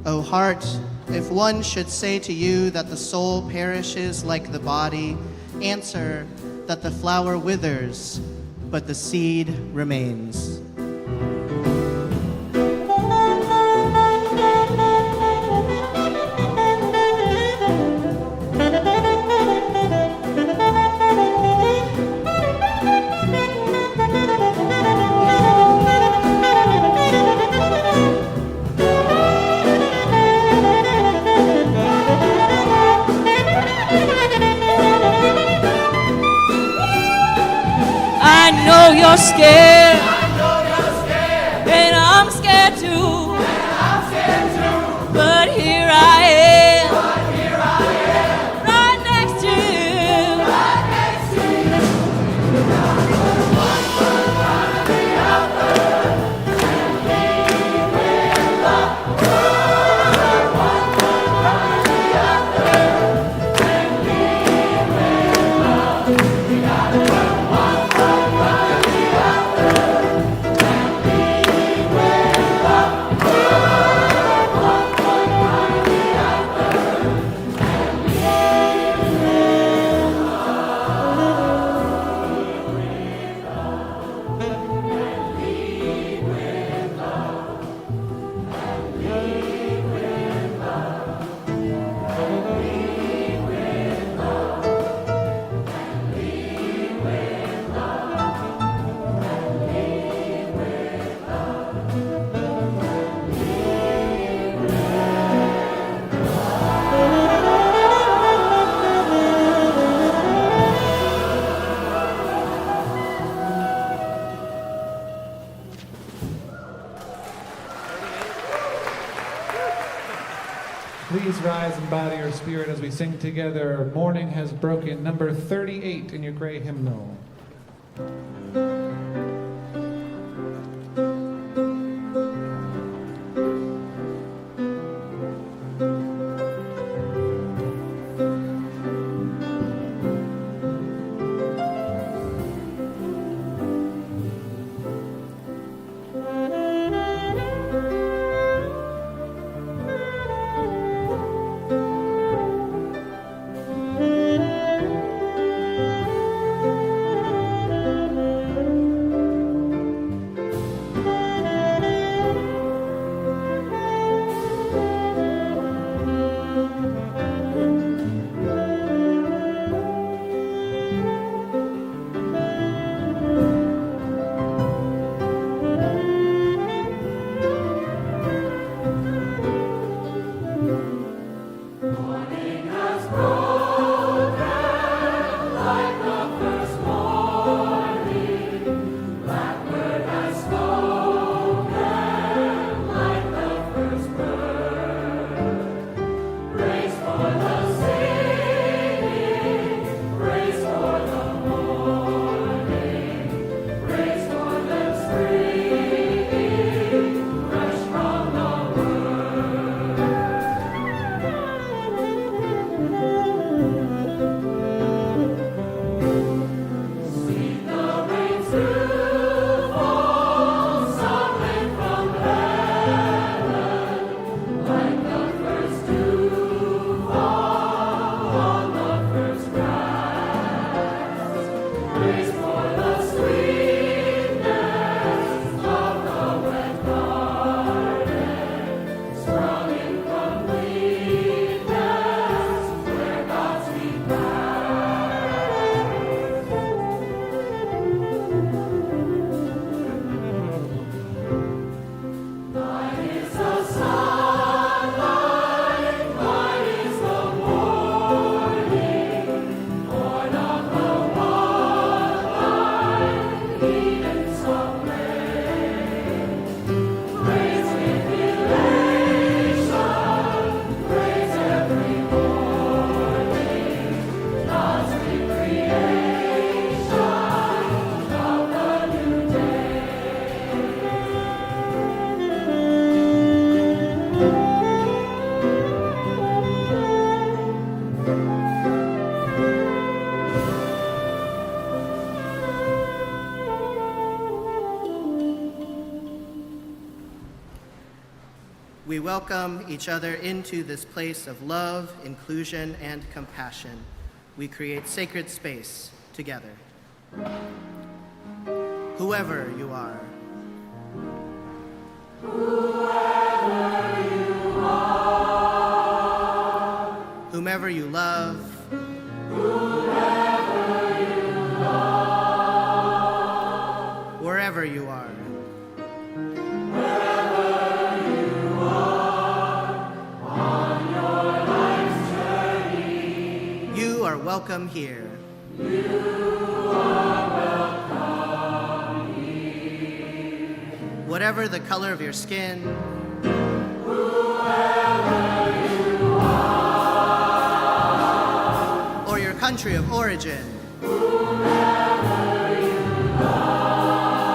O heart, if one should say to you that the soul perishes like the body, answer that the flower withers, but the seed remains. I know you're scared, and I'm scared too, but here I am, right next to you. Please rise in body or spirit as we sing together, Morning Has Broken, number 38 in your gray hymnal. welcome each other into this place of love, inclusion, and compassion. We create sacred space together. Whoever you are. Whoever you are. Whomever you love. Whoever you love. Wherever you are. Welcome here. You are welcome here. Whatever the color of your skin, whoever you are, or your country of origin, whoever you love,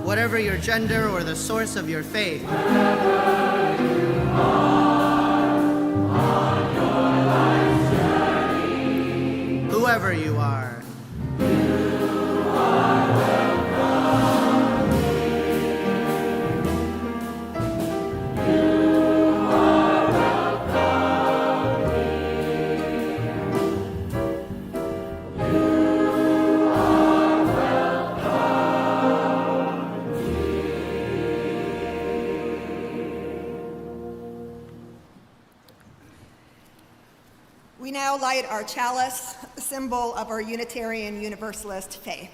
whatever your gender or the source of your faith, wherever you are. Whoever you are. You are welcome here. You are welcome here. You are welcome here. We now light our chalice, symbol of our Unitarian Universalist faith.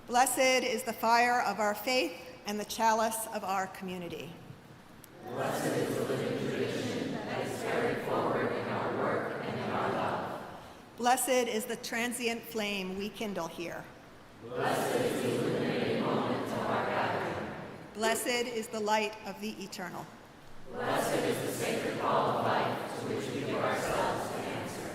Blessed is the fire of our faith and the chalice of our community. Blessed is the living tradition that is carried forward in our work and in our love. Blessed is the transient flame we kindle here. Blessed is the illuminating moment of our gathering. Blessed is the light of the eternal. Blessed is the sacred call of life to which we give ourselves to answer.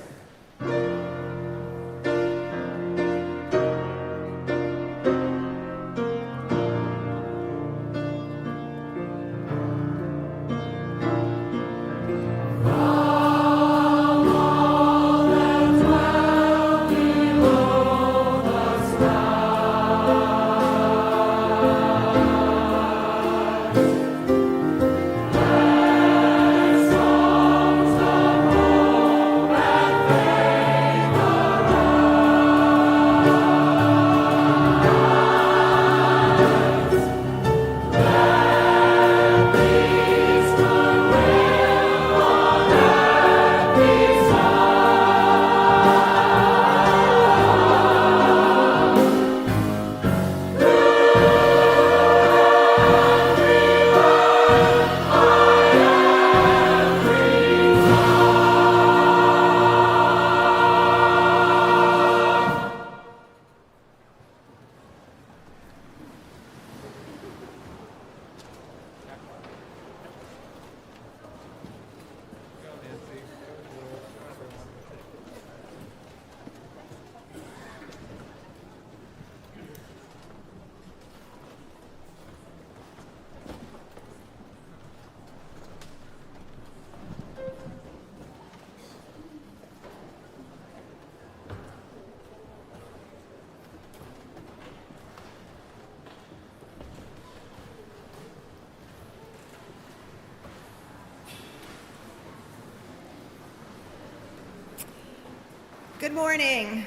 Good morning.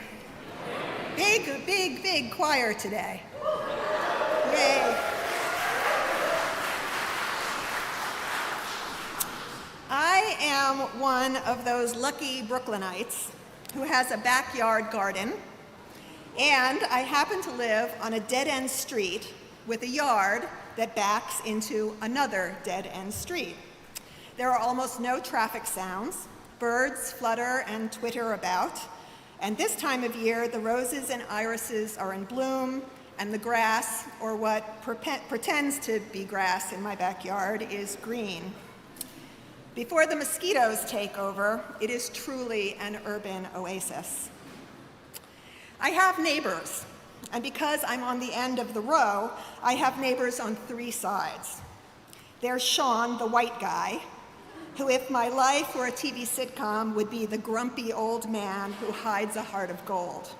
Big choir today. Yay. I am one of those lucky Brooklynites who has a backyard garden, and I happen to live on a dead-end street with a yard that backs into another dead-end street. There are almost no traffic sounds. Birds flutter and twitter about. And this time of year, the roses and irises are in bloom, and the grass, or what pretends to be grass in my backyard, is green. Before the mosquitoes take over, it is truly an urban oasis. I have neighbors, and because I'm on the end of the row, I have neighbors on 3 sides. There's Sean, the white guy, who, if my life were a TV sitcom, would be the grumpy old man who hides a heart of gold.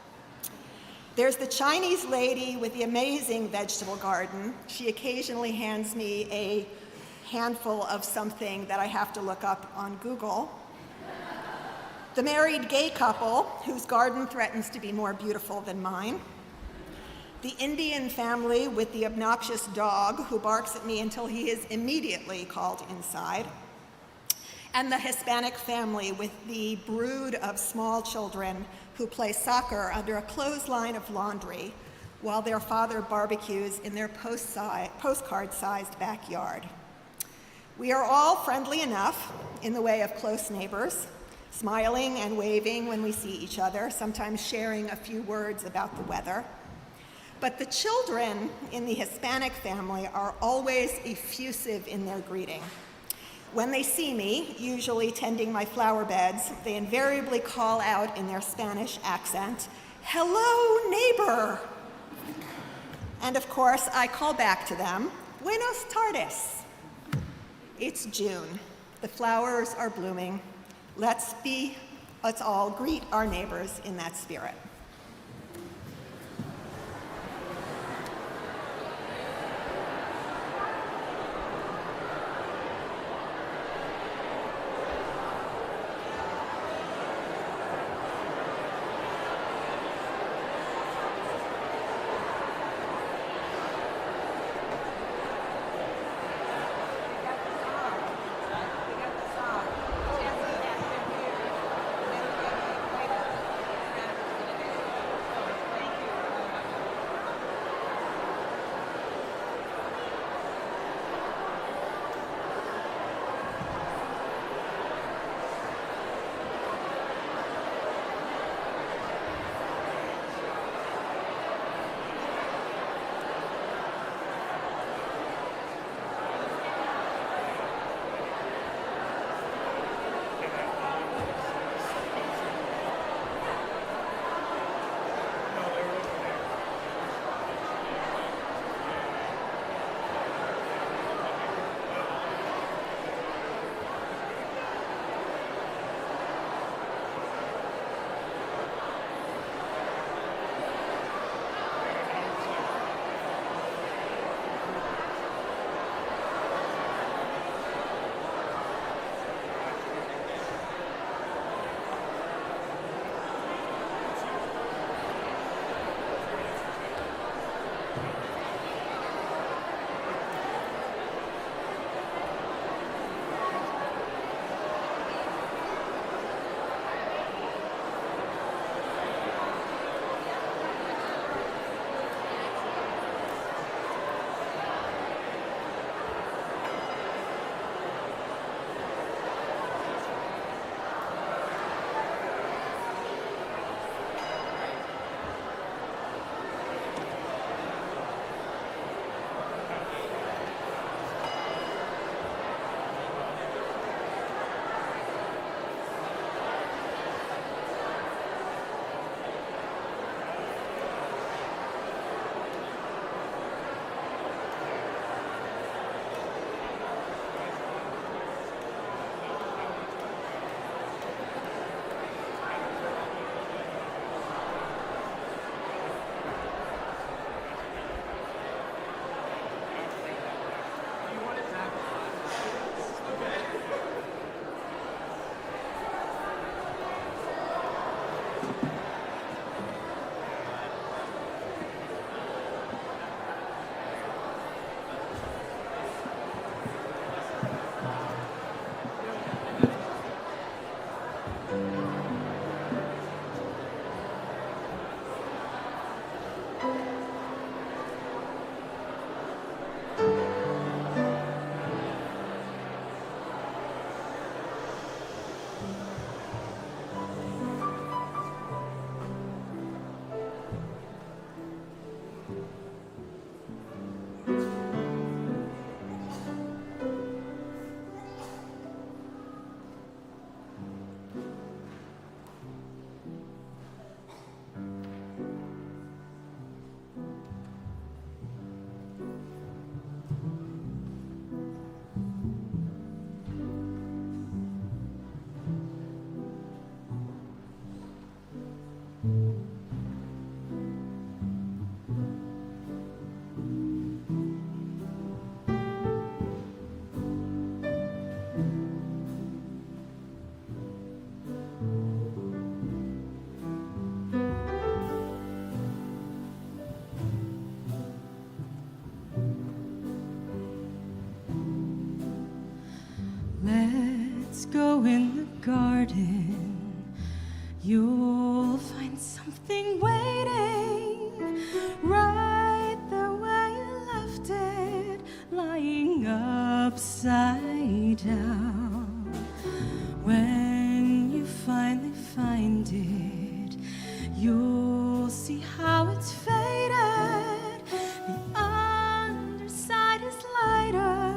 There's the Chinese lady with the amazing vegetable garden. She occasionally hands me a handful of something that I have to look up on Google. The married gay couple whose garden threatens to be more beautiful than mine. The Indian family with the obnoxious dog who barks at me until he is immediately called inside. And the Hispanic family with the brood of small children who play soccer under a clothesline of laundry while their father barbecues in their postcard-sized backyard. We are all friendly enough in the way of close neighbors, smiling and waving when we see each other, sometimes sharing a few words about the weather. But the children in the Hispanic family are always effusive in their greeting. When they see me, usually tending my flower beds, they invariably call out in their Spanish accent, "Hello, neighbor!" And of course, I call back to them, "Buenos tardes." It's June. The flowers are blooming. Let's all greet our neighbors in that spirit. Let's go in the garden. You'll find something waiting right there where you left it, lying upside down. When you finally find it, you'll see how it's faded. The underside is lighter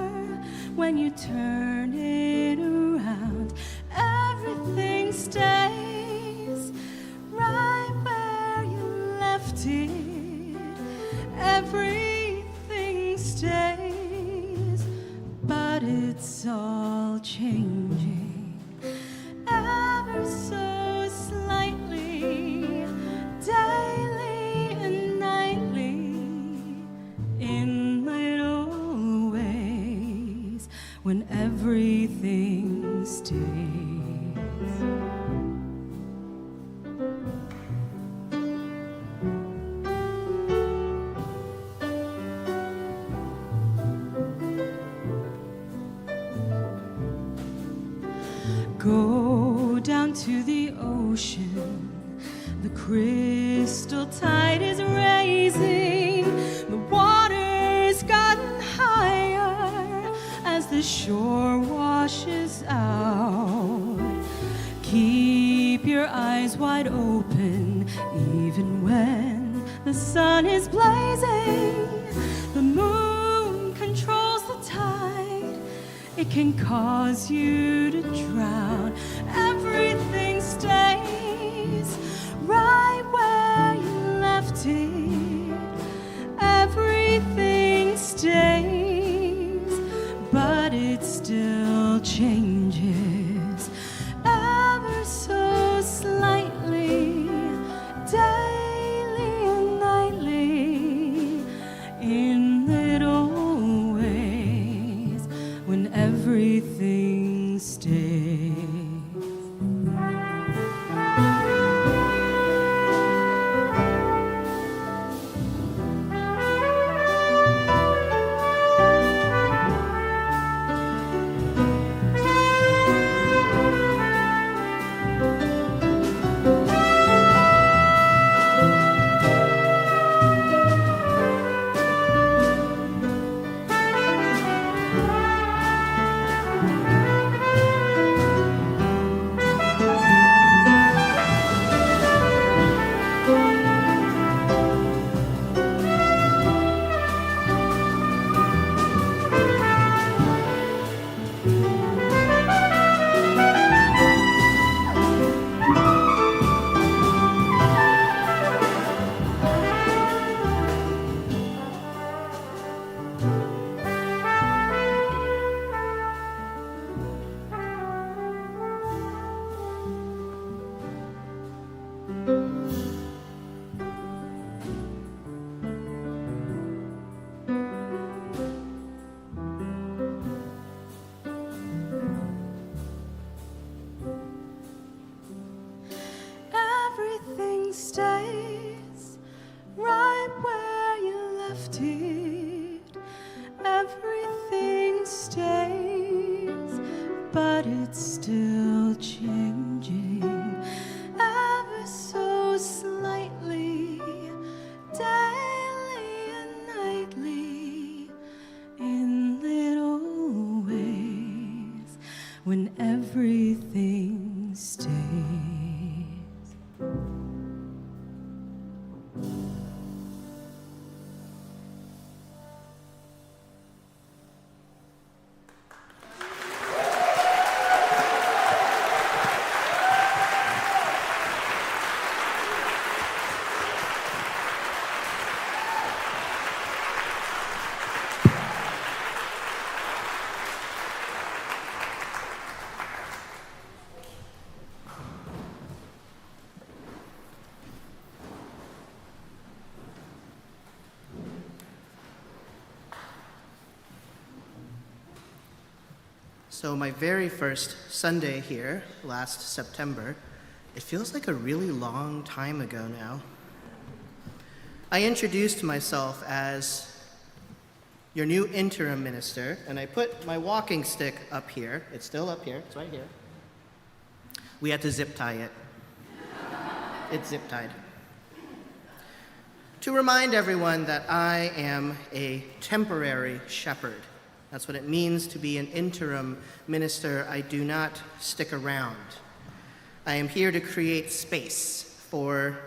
when you turn it around. Everything stays right where you left it. Everything stays, but it's all changing ever so slightly, daily and nightly, in little ways, when everything stays. Go down to the ocean. The crystal tide is raising. The water's gotten higher as the shore washes out. Keep your eyes wide open even when the sun is blazing. The moon controls the tide. It can cause you to drown. Everything stays right where you left it. Everything stays, but it still changes ever so slightly, daily and nightly, in little ways, when everything stays. Everything stays right where you left it. Everything stays, but it's still changing ever so slightly, daily and nightly, in little ways, when everything stays. So my very first Sunday here, last September, it feels like a really long time ago now. I introduced myself as your new interim minister, and I put my walking stick up here. It's still up here, it's right here. We had to zip tie it. It's zip tied. To remind everyone that I am a temporary shepherd. That's what it means to be an interim minister. I do not stick around. I am here to create space for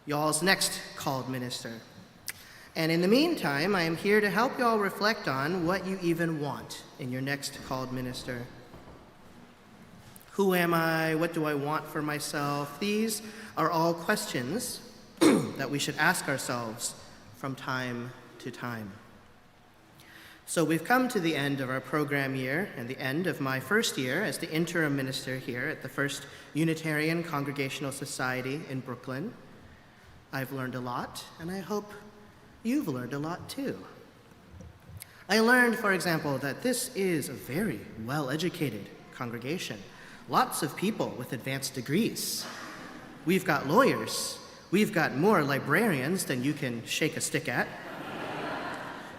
y'all's next called minister. And in the meantime, I am here to help y'all reflect on what you even want in your next called minister. Who am I? What do I want for myself? These are all questions that we should ask ourselves from time to time. So we've come to the end of our program year and the end of my first year as the interim minister here at the First Unitarian Congregational Society in Brooklyn. I've learned a lot, and I hope you've learned a lot too. I learned, for example, that this is a very well-educated congregation. Lots of people with advanced degrees. We've got lawyers. We've got more librarians than you can shake a stick at.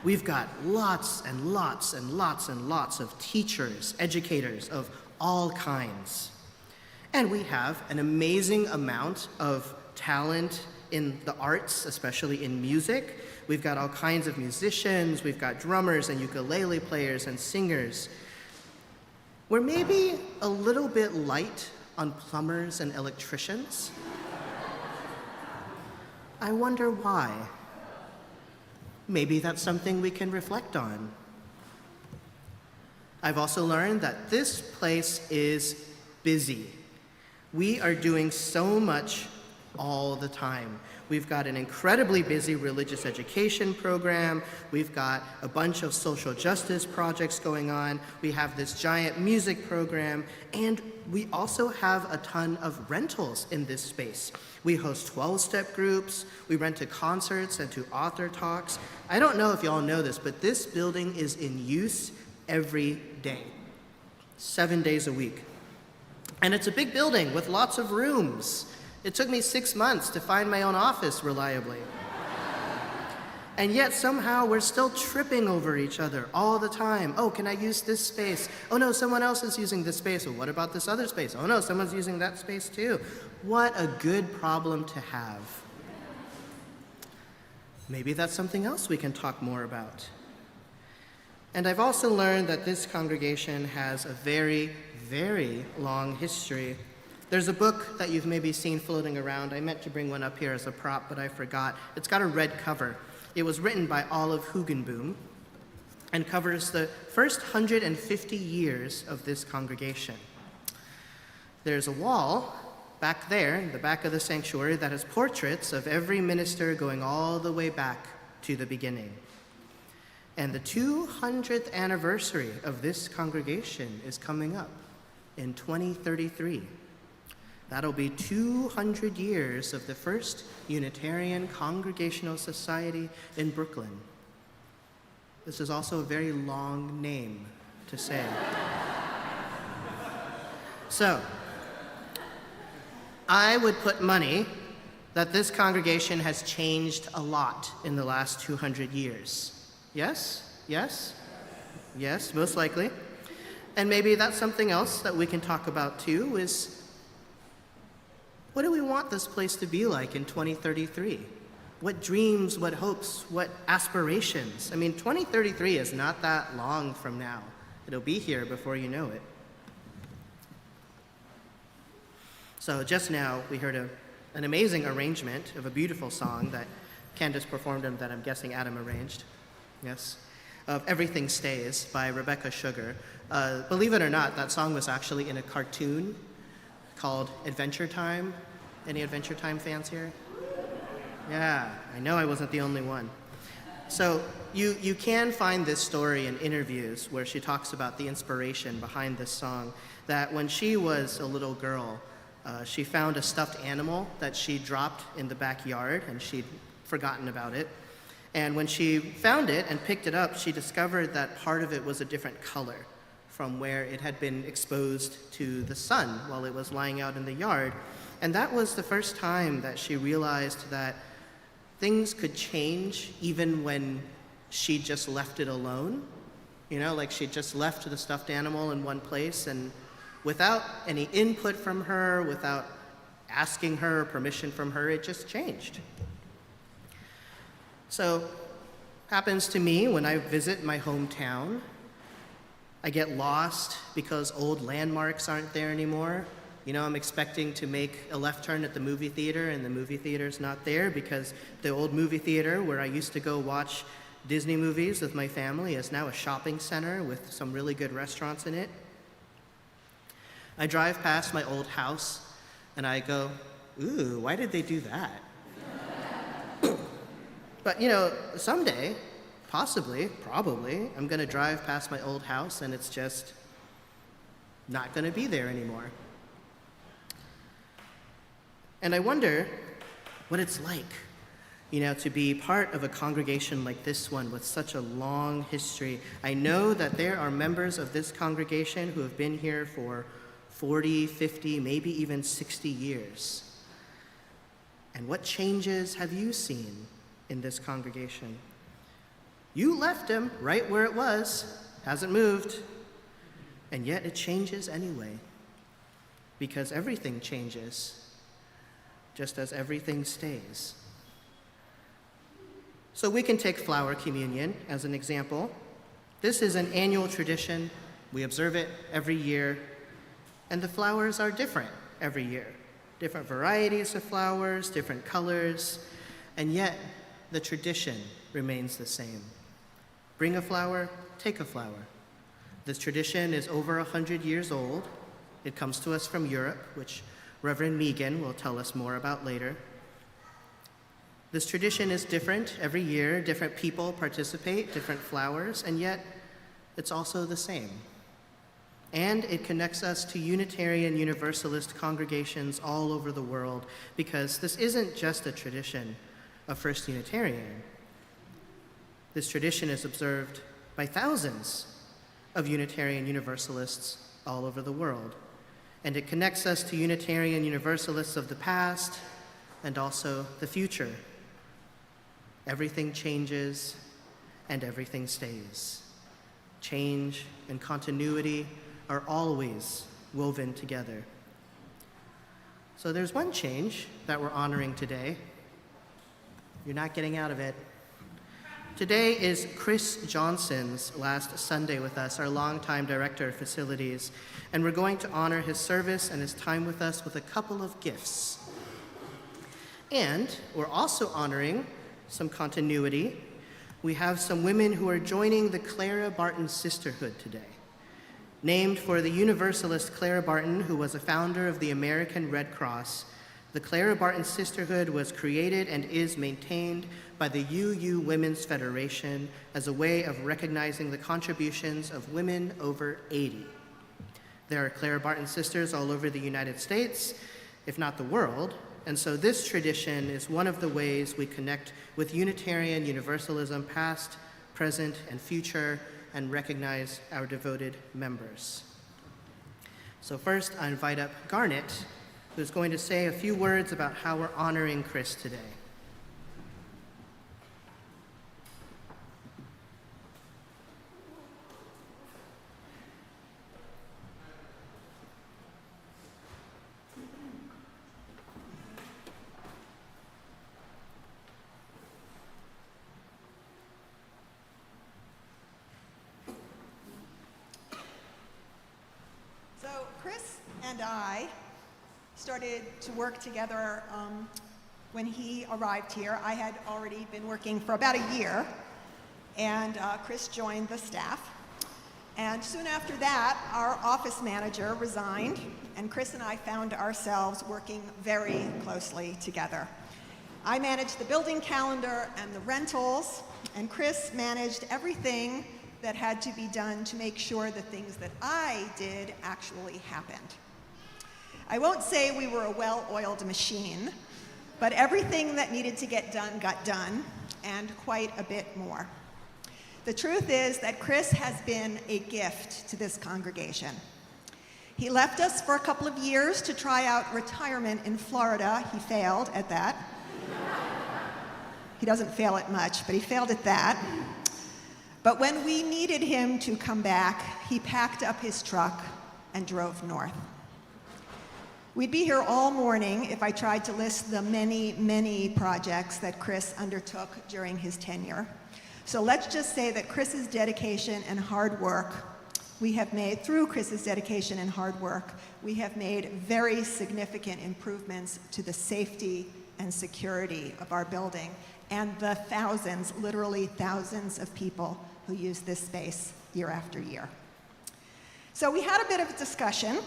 We've got lots and lots and lots and lots of teachers, educators of all kinds. And we have an amazing amount of talent in the arts, especially in music. We've got all kinds of musicians. We've got drummers and ukulele players and singers. We're maybe a little bit light on plumbers and electricians. I wonder why. Maybe that's something we can reflect on. I've also learned that this place is busy. We are doing so much all the time. We've got an incredibly busy religious education program. We've got a bunch of social justice projects going on. We have this giant music program, and we also have a ton of rentals in this space. We host 12-step groups. We rent to concerts and to author talks. I don't know if y'all know this, but this building is in use every day, 7 days a week. And it's a big building with lots of rooms. It took me 6 months to find my own office reliably. And yet somehow we're still tripping over each other all the time. Oh, can I use this space? Oh no, someone else is using this space. Well, what about this other space? Oh no, someone's using that space too. What a good problem to have. Maybe that's something else we can talk more about. And I've also learned that this congregation has a very, very long history. There's a book that you've maybe seen floating around. I meant to bring one up here as a prop, but I forgot. It's got a red cover. It was written by Olive Hugenboom and covers the first 150 years of this congregation. There's a wall back there in the back of the sanctuary that has portraits of every minister going all the way back to the beginning. And the 200th anniversary of this congregation is coming up in 2033. That'll be 200 years of the First Unitarian Congregational Society in Brooklyn. This is also a very long name to say. So, I would put money that this congregation has changed a lot in the last 200 years. Yes? Yes? Yes, most likely. And maybe that's something else that we can talk about too, is what do we want this place to be like in 2033? What dreams, what hopes, what aspirations? I mean, 2033 is not that long from now. It'll be here before you know it. So just now, we heard an amazing arrangement of a beautiful song that Candace performed and that I'm guessing Adam arranged. Yes. Of Everything Stays by Rebecca Sugar. Believe it or not, that song was actually in a cartoon called Adventure Time. Any Adventure Time fans here? Yeah, I know I wasn't the only one. So you can find this story in interviews where she talks about the inspiration behind this song, that when she was a little girl, she found a stuffed animal that she dropped in the backyard, and she'd forgotten about it. And when she found it and picked it up, she discovered that part of it was a different color from where it had been exposed to the sun while it was lying out in the yard. And that was the first time that she realized that things could change even when she just left it alone. Like she just left the stuffed animal in one place, and without any input from her, without asking her permission from her, it just changed. So, happens to me when I visit my hometown. I get lost because old landmarks aren't there anymore. I'm expecting to make a left turn at the movie theater, and the movie theater's not there because the old movie theater where I used to go watch Disney movies with my family is now a shopping center with some really good restaurants in it. I drive past my old house and I go, ooh, why did they do that? But someday, possibly, probably, I'm gonna drive past my old house and it's just not gonna be there anymore. And I wonder what it's like, to be part of a congregation like this one with such a long history. I know that there are members of this congregation who have been here for 40, 50, maybe even 60 years. And what changes have you seen in this congregation? You left him right where it was, hasn't moved, and yet it changes anyway, because everything changes, just as everything stays. So we can take flower communion as an example. This is an annual tradition. We observe it every year, and the flowers are different every year. Different varieties of flowers, different colors, and yet the tradition remains the same. Bring a flower, take a flower. This tradition is over 100 years old. It comes to us from Europe, which Reverend Megan will tell us more about later. This tradition is different every year. Different people participate, different flowers, and yet it's also the same. And it connects us to Unitarian Universalist congregations all over the world, because this isn't just a tradition of First Unitarian. This tradition is observed by thousands of Unitarian Universalists all over the world. And it connects us to Unitarian Universalists of the past and also the future. Everything changes and everything stays. Change and continuity are always woven together. So there's one change that we're honoring today. You're not getting out of it. Today is Chris Johnson's last Sunday with us, our longtime director of facilities, and we're going to honor his service and his time with us with a couple of gifts. And we're also honoring some continuity. We have some women who are joining the Clara Barton Sisterhood today, named for the Universalist Clara Barton, who was a founder of the American Red Cross. The Clara Barton Sisterhood was created and is maintained by the UU Women's Federation as a way of recognizing the contributions of women over 80. There are Clara Barton sisters all over the United States, if not the world, and so this tradition is one of the ways we connect with Unitarian Universalism past, present, and future, and recognize our devoted members. So first, I invite up Garnet, who's going to say a few words about how we're honoring Chris today. Chris and I started to work together when he arrived here. I had already been working for about a year, and Chris joined the staff. And soon after that, our office manager resigned, and Chris and I found ourselves working very closely together. I managed the building calendar and the rentals, and Chris managed everything that had to be done to make sure the things that I did actually happened. I won't say we were a well-oiled machine, but everything that needed to get done got done, and quite a bit more. The truth is that Chris has been a gift to this congregation. He left us for a couple of years to try out retirement in Florida. He failed at that. He doesn't fail at much, but he failed at that. But when we needed him to come back, he packed up his truck and drove north. We'd be here all morning if I tried to list the many, many projects that Chris undertook during his tenure. So let's just say that Chris's dedication and hard work, through Chris's dedication and hard work, we have made very significant improvements to the safety and security of our building and the thousands, literally thousands of people who use this space year after year. So we had a bit of a discussion,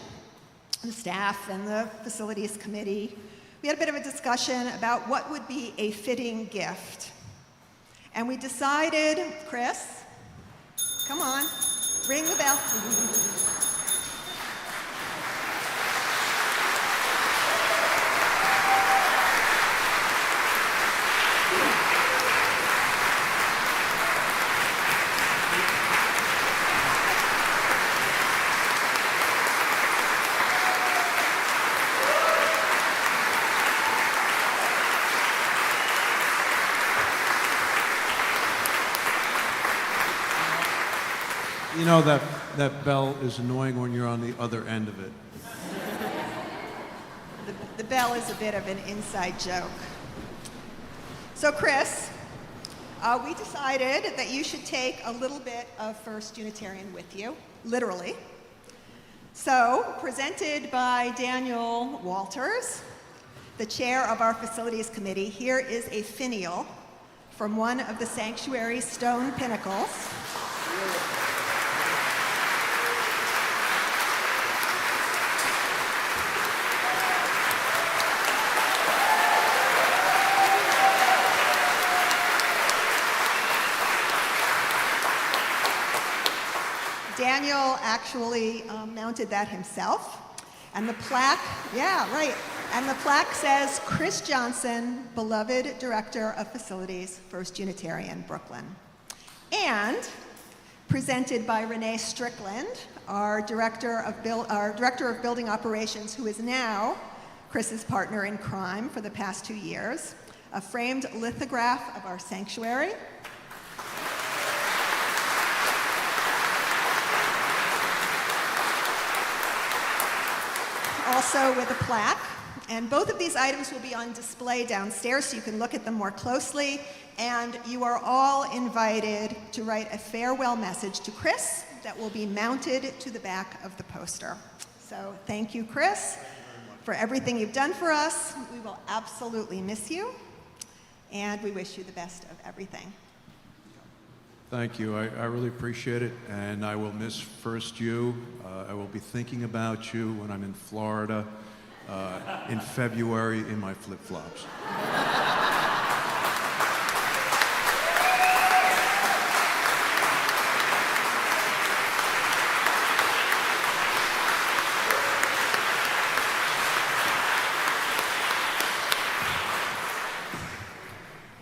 the staff and the facilities committee. We had a bit of a discussion about what would be a fitting gift. And we decided, Chris, come on, ring the bell. You know that bell is annoying when you're on the other end of it. The bell is a bit of an inside joke. So Chris, we decided that you should take a little bit of First Unitarian with you, literally. So, presented by Daniel Walters, the chair of our facilities committee, here is a finial from one of the sanctuary's stone pinnacles. Daniel actually mounted that himself. And the plaque, yeah, right. And the plaque says, Chris Johnson, beloved Director of Facilities, First Unitarian, Brooklyn. And presented by Renee Strickland, our Director of Building Operations, who is now Chris's partner in crime for the past 2 years, a framed lithograph of our sanctuary. Also with a plaque, and both of these items will be on display downstairs so you can look at them more closely, and you are all invited to write a farewell message to Chris that will be mounted to the back of the poster. So thank you, Chris, for everything you've done for us. We will absolutely miss you, and we wish you the best of everything. Thank you. I really appreciate it, and I will miss first you. I will be thinking about you when I'm in Florida in February in my flip-flops.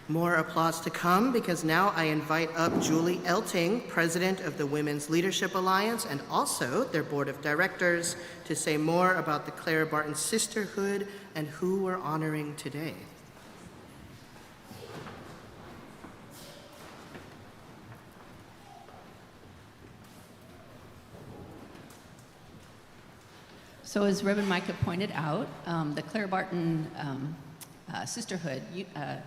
More applause to come, because now I invite up Julie Elting, President of the Women's Leadership Alliance, and also their Board of Directors, to say more about the Clara Barton Sisterhood and who we're honoring today. So as Reverend Micah pointed out, the Clara Barton Sisterhood,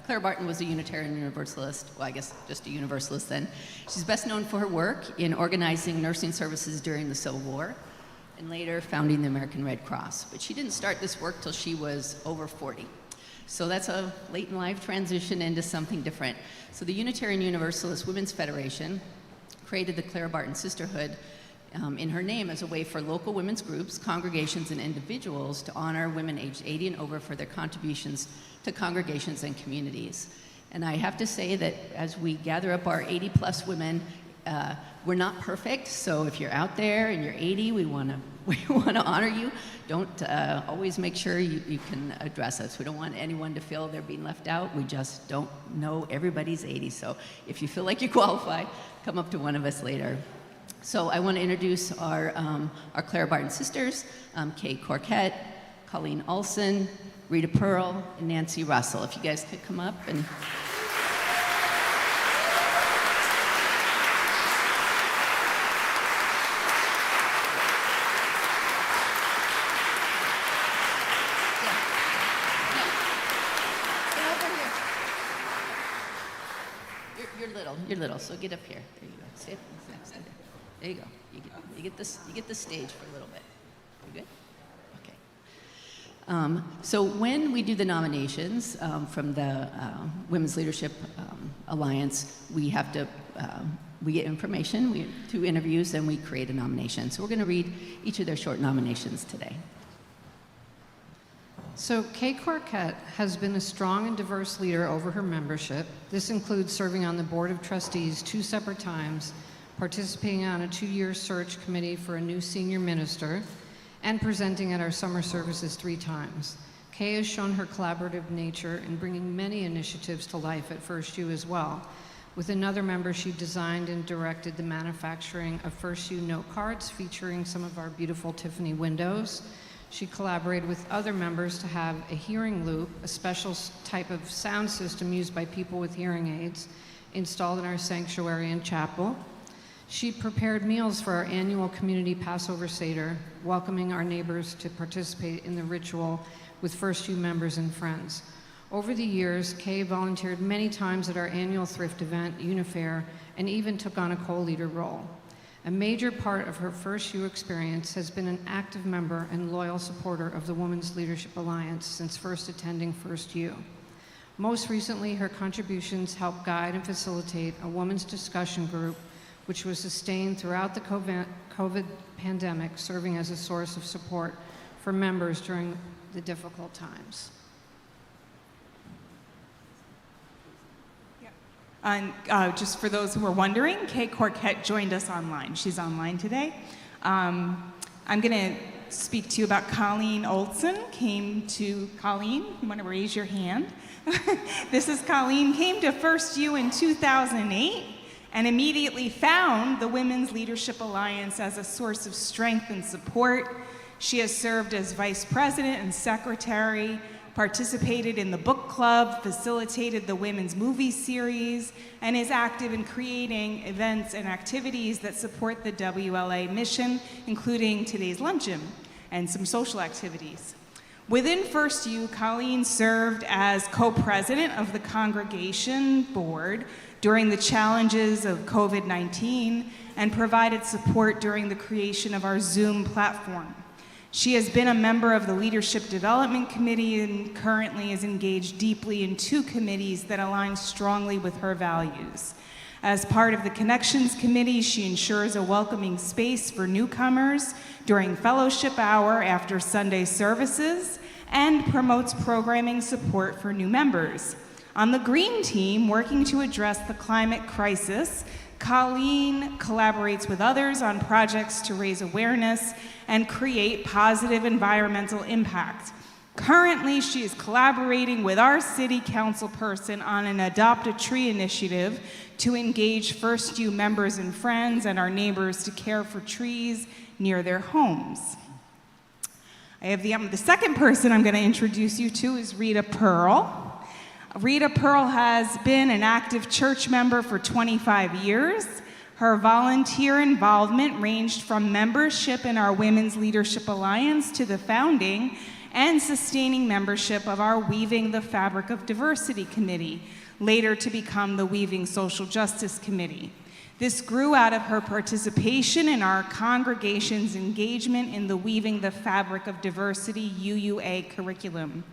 Clara Barton was a Unitarian Universalist, well, I guess just a Universalist then. She's best known for her work in organizing nursing services during the Civil War and later founding the American Red Cross. But she didn't start this work till she was over 40. So that's a late in life transition into something different. So the Unitarian Universalist Women's Federation created the Clara Barton Sisterhood in her name as a way for local women's groups, congregations, and individuals to honor women aged 80 and over for their contributions to congregations and communities. And I have to say that as we gather up our 80-plus women, we're not perfect, so if you're out there and you're 80, we want to honor you. Don't always make sure you can address us. We don't want anyone to feel they're being left out. We just don't know everybody's 80, so if you feel like you qualify, come up to one of us later. So I want to introduce our Clara Barton sisters, Kay Corquette, Colleen Olson, Rita Pearl, and Nancy Russell. If you guys could come up and... you're little, so get up here. There you go. Sit next to there. There you go. You get the stage for a little bit. You good? Okay. So when we do the nominations from the Women's Leadership Alliance, we have to we get information, we do interviews, and we create a nomination. So we're going to read each of their short nominations today. So Kay Quarquette has been a strong and diverse leader over her membership. This includes serving on the Board of Trustees 2 separate times, participating on a 2-year search committee for a new senior minister, and presenting at our summer services 3 times. Kay has shown her collaborative nature in bringing many initiatives to life at First U as well. With another member, she designed and directed the manufacturing of First U note cards featuring some of our beautiful Tiffany windows. She collaborated with other members to have a hearing loop, a special type of sound system used by people with hearing aids, installed in our sanctuary and chapel. She prepared meals for our annual community Passover Seder, welcoming our neighbors to participate in the ritual with First U members and friends. Over the years, Kay volunteered many times at our annual thrift event, Unifair, and even took on a co-leader role. A major part of her First U experience has been an active member and loyal supporter of the Women's Leadership Alliance since first attending First U. Most recently, her contributions helped guide and facilitate a women's discussion group, which was sustained throughout the COVID pandemic, serving as a source of support for members during the difficult times. And just for those who are wondering, Kay Quarquette joined us online. She's online today. I'm going to speak to you about Colleen Olson. Colleen, you want to raise your hand? This is Colleen, came to First U in 2008 and immediately found the Women's Leadership Alliance as a source of strength and support. She has served as vice president and secretary, participated in the book club, facilitated the women's movie series, and is active in creating events and activities that support the WLA mission, including today's luncheon and some social activities. Within First U, Colleen served as co-president of the congregation board during the challenges of COVID-19 and provided support during the creation of our Zoom platform. She has been a member of the Leadership Development Committee and currently is engaged deeply in 2 committees that align strongly with her values. As part of the Connections Committee, she ensures a welcoming space for newcomers during fellowship hour after Sunday services and promotes programming support for new members. On the Green Team, working to address the climate crisis, Colleen collaborates with others on projects to raise awareness and create positive environmental impact. Currently, she is collaborating with our city council person on an Adopt a Tree initiative to engage First U members and friends and our neighbors to care for trees near their homes. I have the second person I'm going to introduce you to is Rita Pearl. Rita Pearl has been an active church member for 25 years. Her volunteer involvement ranged from membership in our Women's Leadership Alliance to the founding and sustaining membership of our Weaving the Fabric of Diversity Committee, later to become the Weaving Social Justice Committee. This grew out of her participation in our congregation's engagement in the Weaving the Fabric of Diversity UUA curriculum.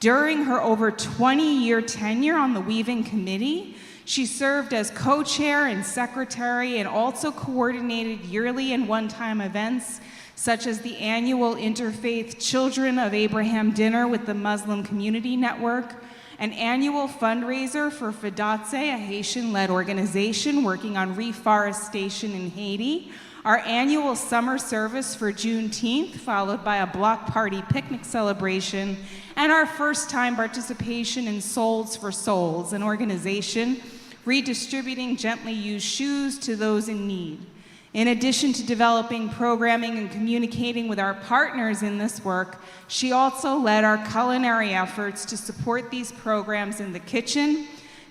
During her over 20-year tenure on the Weaving Committee, she served as co-chair and secretary and also coordinated yearly and one-time events such as the annual Interfaith Children of Abraham Dinner with the Muslim Community Network, an annual fundraiser for Fidatse, a Haitian-led organization working on reforestation in Haiti, our annual summer service for Juneteenth, followed by a block party picnic celebration, and our first-time participation in Souls for Souls, an organization redistributing gently used shoes to those in need. In addition to developing programming and communicating with our partners in this work, she also led our culinary efforts to support these programs in the kitchen,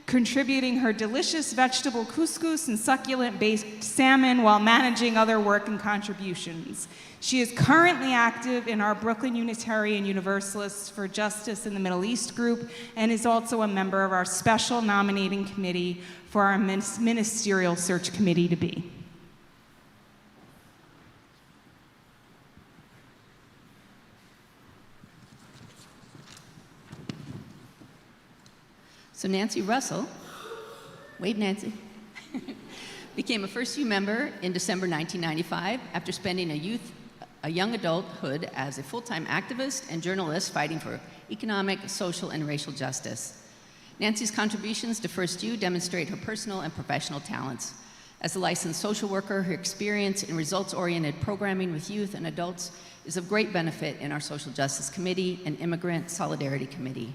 contributing her delicious vegetable couscous and succulent-based salmon while managing other work and contributions. She is currently active in our Brooklyn Unitarian Universalists for Justice in the Middle East group and is also a member of our special nominating committee for our ministerial search committee to be. So Nancy Russell, wave Nancy, became a First U member in December 1995 after spending a young adulthood as a full-time activist and journalist fighting for economic, social, and racial justice. Nancy's contributions to First U demonstrate her personal and professional talents. As a licensed social worker, her experience in results-oriented programming with youth and adults is of great benefit in our Social Justice Committee and Immigrant Solidarity Committee.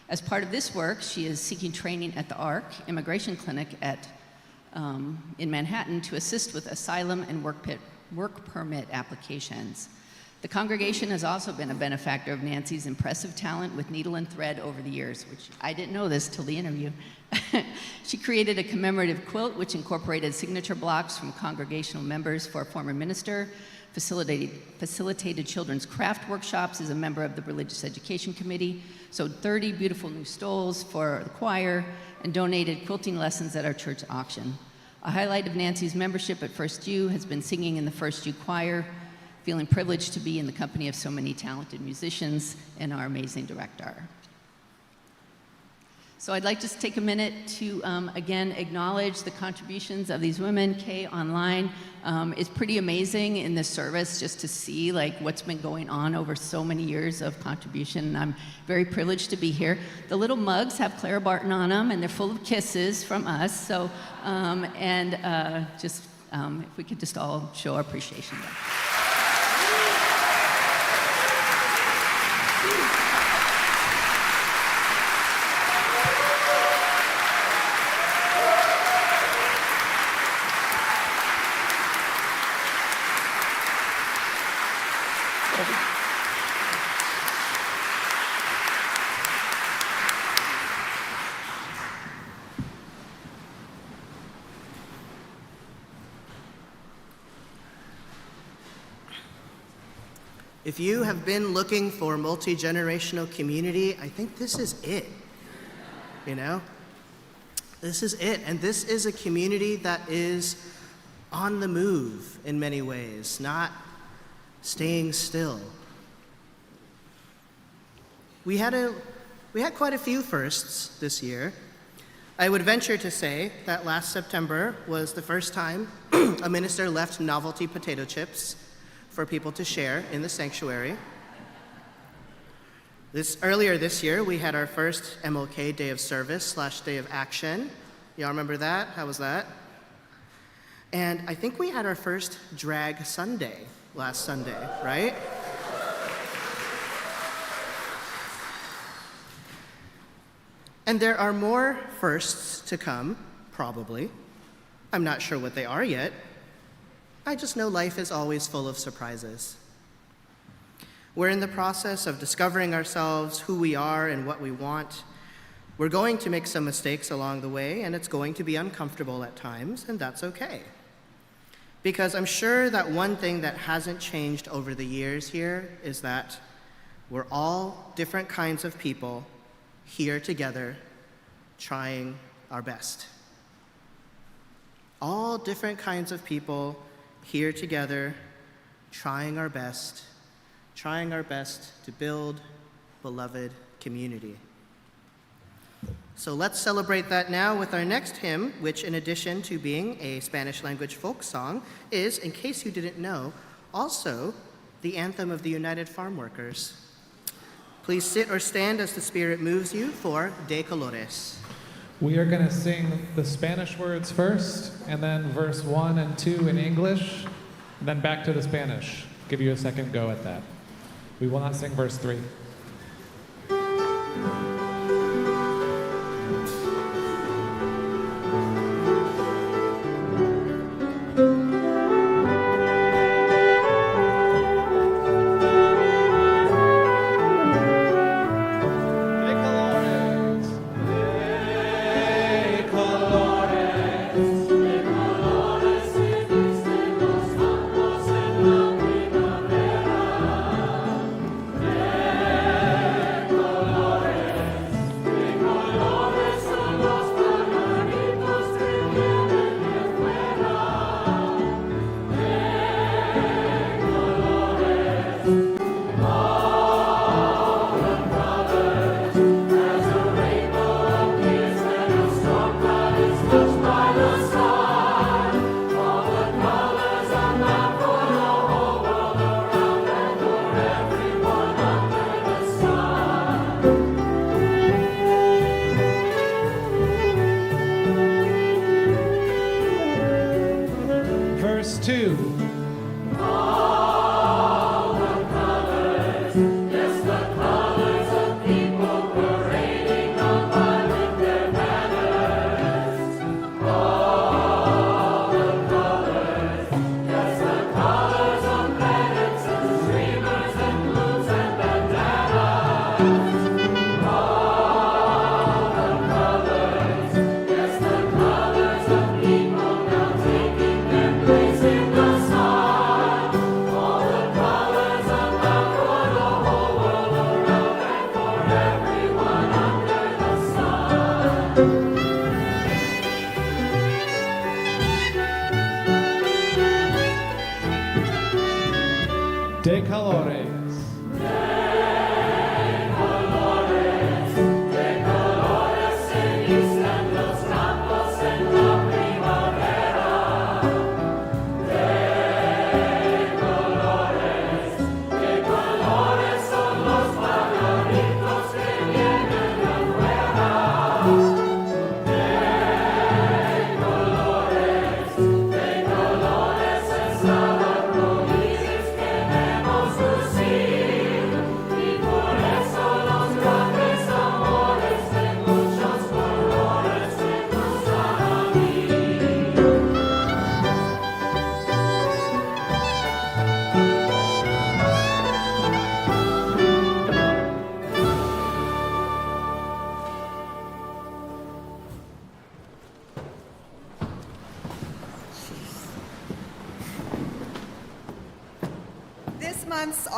As part of this work, she is seeking training at the ARC Immigration Clinic in Manhattan to assist with asylum and work permit applications. The congregation has also been a benefactor of Nancy's impressive talent with needle and thread over the years, which I didn't know this till the interview. She created a commemorative quilt which incorporated signature blocks from congregational members for a former minister, facilitated children's craft workshops as a member of the Religious Education Committee, sewed 30 beautiful new stoles for the choir, and donated quilting lessons at our church auction. A highlight of Nancy's membership at First U has been singing in the First U choir, feeling privileged to be in the company of so many talented musicians and our amazing director. So I'd like to take a minute to, again, acknowledge the contributions of these women. Kay online is pretty amazing in this service just to see what's been going on over so many years of contribution. And I'm very privileged to be here. The little mugs have Clara Barton on them, and they're full of kisses from us. So, if we could just all show our appreciation. If you have been looking for multi-generational community, I think this is it. This is it. And this is a community that is on the move in many ways, not staying still. We had quite a few firsts this year. I would venture to say that last September was the first time a minister left novelty potato chips for people to share in the sanctuary. Earlier this year, we had our first MLK Day of Service / Day of Action. Y'all remember that? How was that? And I think we had our first Drag Sunday last Sunday, right? And there are more firsts to come, probably. I'm not sure what they are yet. I just know life is always full of surprises. We're in the process of discovering ourselves, who we are, and what we want. We're going to make some mistakes along the way, and it's going to be uncomfortable at times, and that's okay. Because I'm sure that one thing that hasn't changed over the years here is that we're all different kinds of people here together, trying our best. All different kinds of people here together, trying our best to build beloved community. So let's celebrate that now with our next hymn, which in addition to being a Spanish language folk song, is, in case you didn't know, also the anthem of the United Farm Workers. Please sit or stand as the Spirit moves you for De Colores. We are going to sing the Spanish words first, and then verse 1 and 2 in English, and then back to the Spanish. Give you a second go at that. We will not sing verse 3.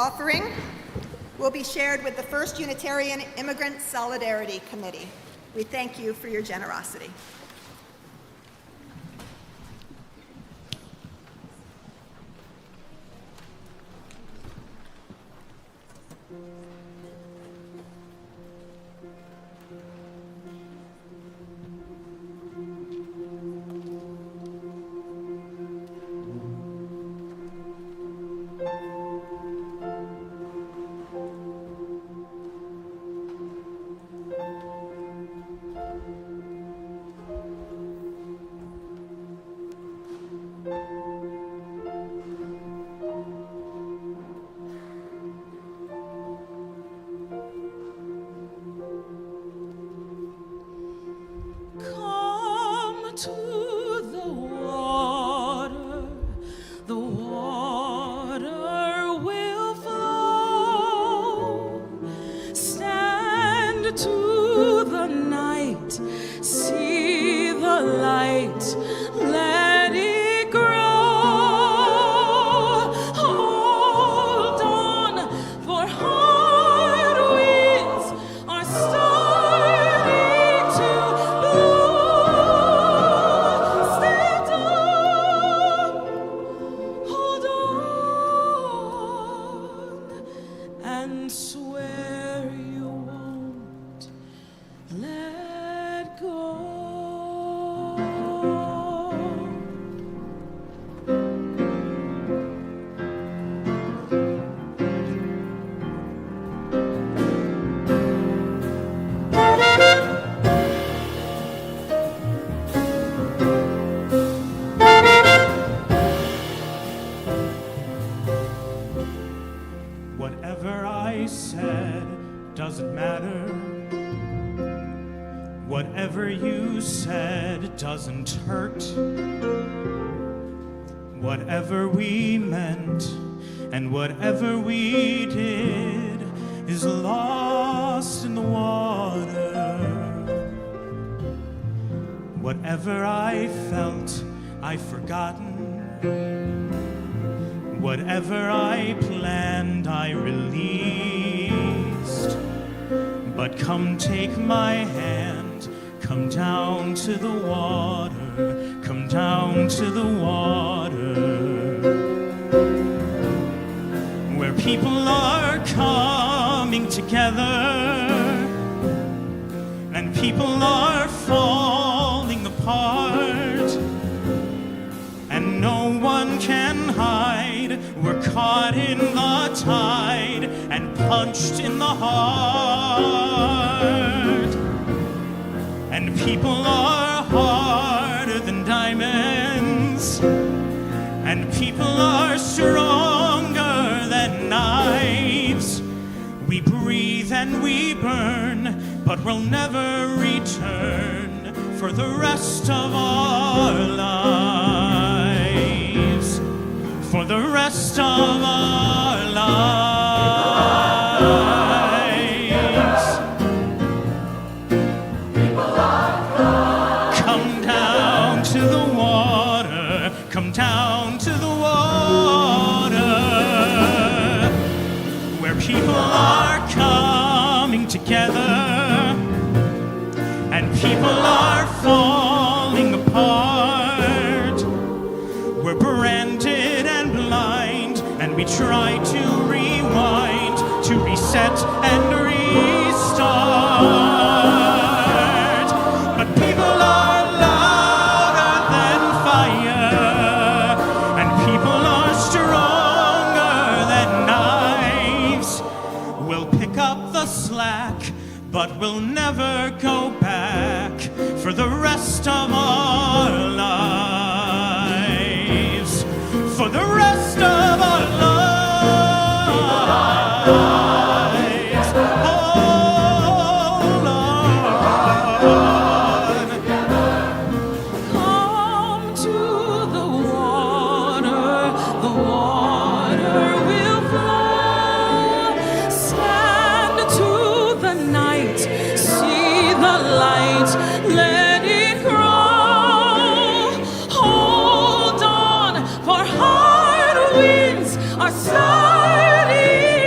offering will be shared with the First Unitarian Immigrant Solidarity Committee. We thank you for your generosity. Come to the water will flow. Stand to the night, see the light, let it grow. Hold on, for hard winds are starting to blow. Stand up, hold on, and swear you won't let go. Whatever I said doesn't matter. Whatever you said doesn't hurt. Whatever we meant and whatever we did is lost in the water. Whatever I felt, I've forgotten. Whatever I planned, I released. But come take my hand, come down to the water, come down to the water, where people are coming together and people are falling apart, and no one can hide. We're caught in the tide and punched in the heart. And people are harder than diamonds, and people are stronger than knives. We breathe and we burn, but we'll never return for the rest of our lives. For the rest of our lives. Come down to the water, come down to the water, where people are coming together and people are falling apart. We're branded and blind, and we try to rewind, to reset and restart. But people are louder than fire, and people are stronger than knives. We'll pick up the slack, but we'll never go back for the rest of our lives. For the rest of our lives. Oh, Lord. Come to the water will flow. Stand to the night, see the light, let it grow. Hold on, for hard winds are starting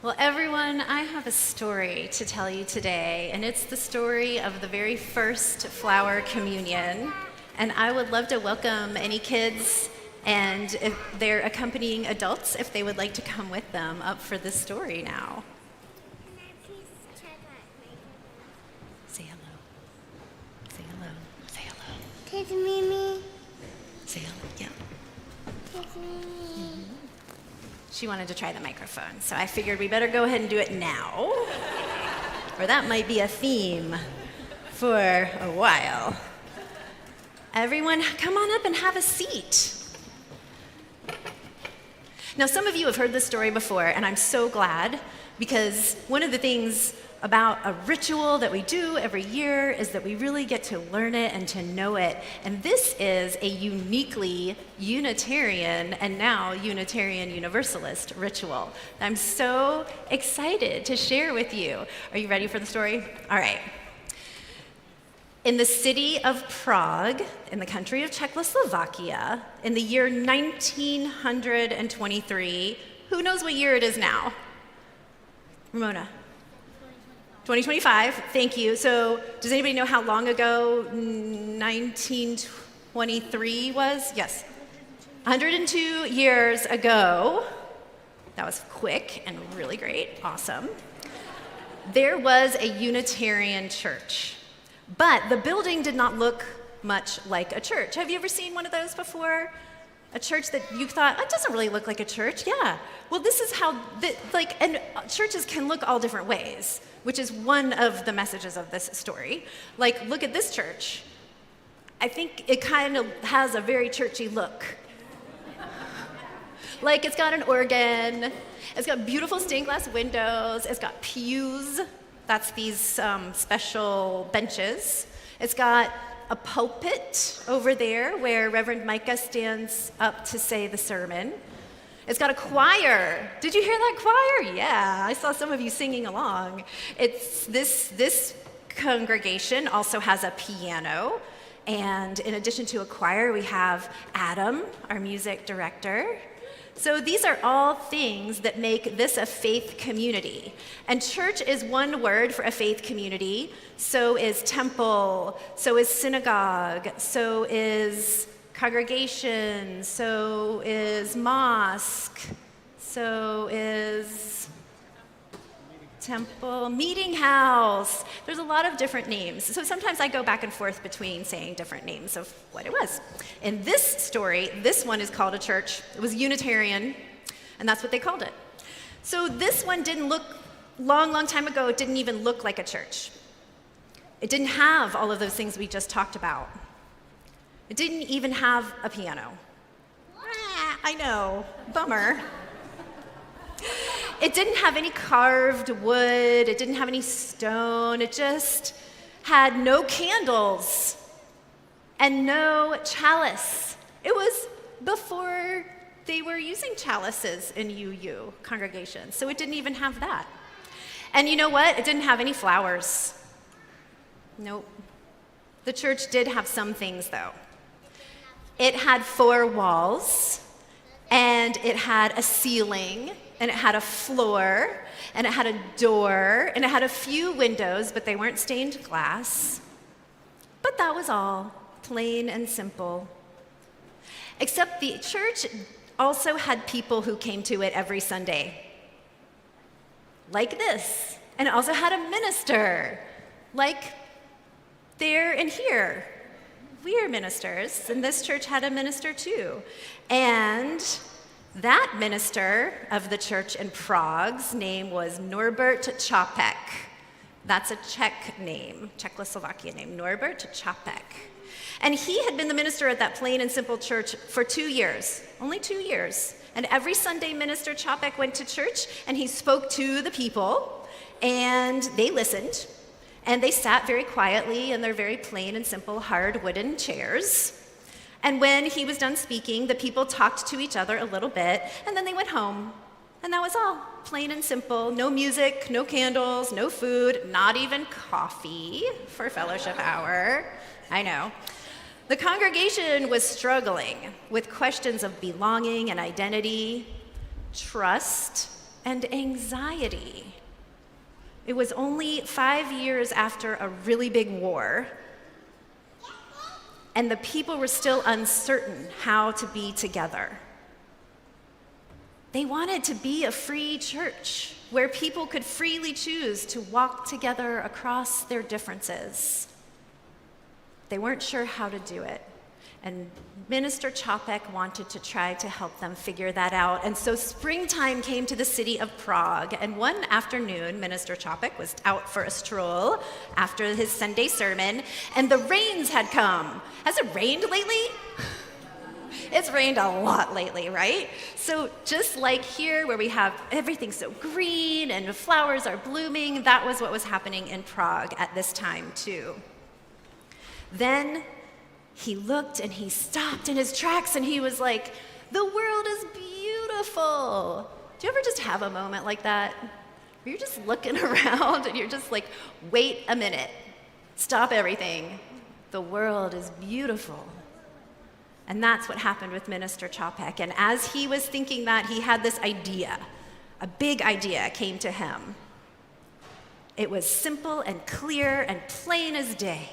Well, everyone, I have a story to tell you today, and it's the story of the very first flower communion. And I would love to welcome any kids and if they're accompanying adults, if they would like to come with them up for this story now. Say hello. Say hello. Say hello. It's Mimi. Say hello. Yeah. It's Mimi. She wanted to try the microphone, so I figured we better go ahead and do it now, or that might be a theme for a while. Everyone, come on up and have a seat. Now, some of you have heard this story before, and I'm so glad, because one of the things about a ritual that we do every year is that we really get to learn it and to know it. And this is a uniquely Unitarian and now Unitarian Universalist ritual. I'm so excited to share with you. Are you ready for the story? All right. In the city of Prague, in the country of Czechoslovakia, in the year 1923, who knows what year it is now? Ramona? 2025, thank you. So does anybody know how long ago 1923 was? Yes. 102 years ago. That was quick and really great. Awesome. There was a Unitarian church, but the building did not look much like a church. Have you ever seen one of those before? A church that you thought, it doesn't really look like a church. Yeah. Well, this is how, and churches can look all different ways, which is one of the messages of this story. Like, look at this church. I think it kind of has a very churchy look. Like, it's got an organ, it's got beautiful stained glass windows, it's got pews, that's these special benches. It's got a pulpit over there where Reverend Micah stands up to say the sermon. It's got a choir. Did you hear that choir? Yeah, I saw some of you singing along. It's this congregation also has a piano, and in addition to a choir, we have Adam, our music director. So these are all things that make this a faith community. And church is one word for a faith community. So is temple, so is synagogue, so is congregation, so is mosque, so is temple, meeting house. There's a lot of different names. So sometimes I go back and forth between saying different names of what it was. In this story, this one is called a church. It was Unitarian, and that's what they called it. So this one didn't look, long time ago, it didn't even look like a church. It didn't have all of those things we just talked about. It didn't even have a piano. I know, bummer. It didn't have any carved wood, it didn't have any stone, it just had no candles and no chalice. It was before they were using chalices in UU congregations, so it didn't even have that. And you know what? It didn't have any flowers. Nope. The church did have some things, though. It had 4 walls, and it had a ceiling, and it had a floor, and it had a door, and it had a few windows, but they weren't stained glass. But that was all, plain and simple. Except the church also had people who came to it every Sunday, like this. And it also had a minister, like there and here. We are ministers, and this church had a minister too. And that minister of the church in Prague's name was Norbert Čapek. That's a Czech name, Czechoslovakia name, Norbert Čapek. And he had been the minister at that plain and simple church for 2 years, only 2 years. And every Sunday, Minister Čapek went to church, and he spoke to the people, and they listened. And they sat very quietly in their very plain and simple hard wooden chairs. And when he was done speaking, the people talked to each other a little bit, and then they went home. And that was all, plain and simple. No music, no candles, no food, not even coffee for fellowship hour. I know. The congregation was struggling with questions of belonging and identity, trust, and anxiety. It was only 5 years after a really big war, and the people were still uncertain how to be together. They wanted to be a free church where people could freely choose to walk together across their differences. They weren't sure how to do it, and Minister Čapek wanted to try to help them figure that out. And so springtime came to the city of Prague, and one afternoon, Minister Čapek was out for a stroll after his Sunday sermon, and the rains had come. Has it rained lately? It's rained a lot lately, right? So just like here where we have everything so green and the flowers are blooming, that was what was happening in Prague at this time too. Then he looked and he stopped in his tracks and he was like, the world is beautiful. Do you ever just have a moment like that? Where you're just looking around and you're just like, wait a minute, stop everything. The world is beautiful. And that's what happened with Minister Čapek. And as he was thinking that, he had this idea. A big idea came to him. It was simple and clear and plain as day.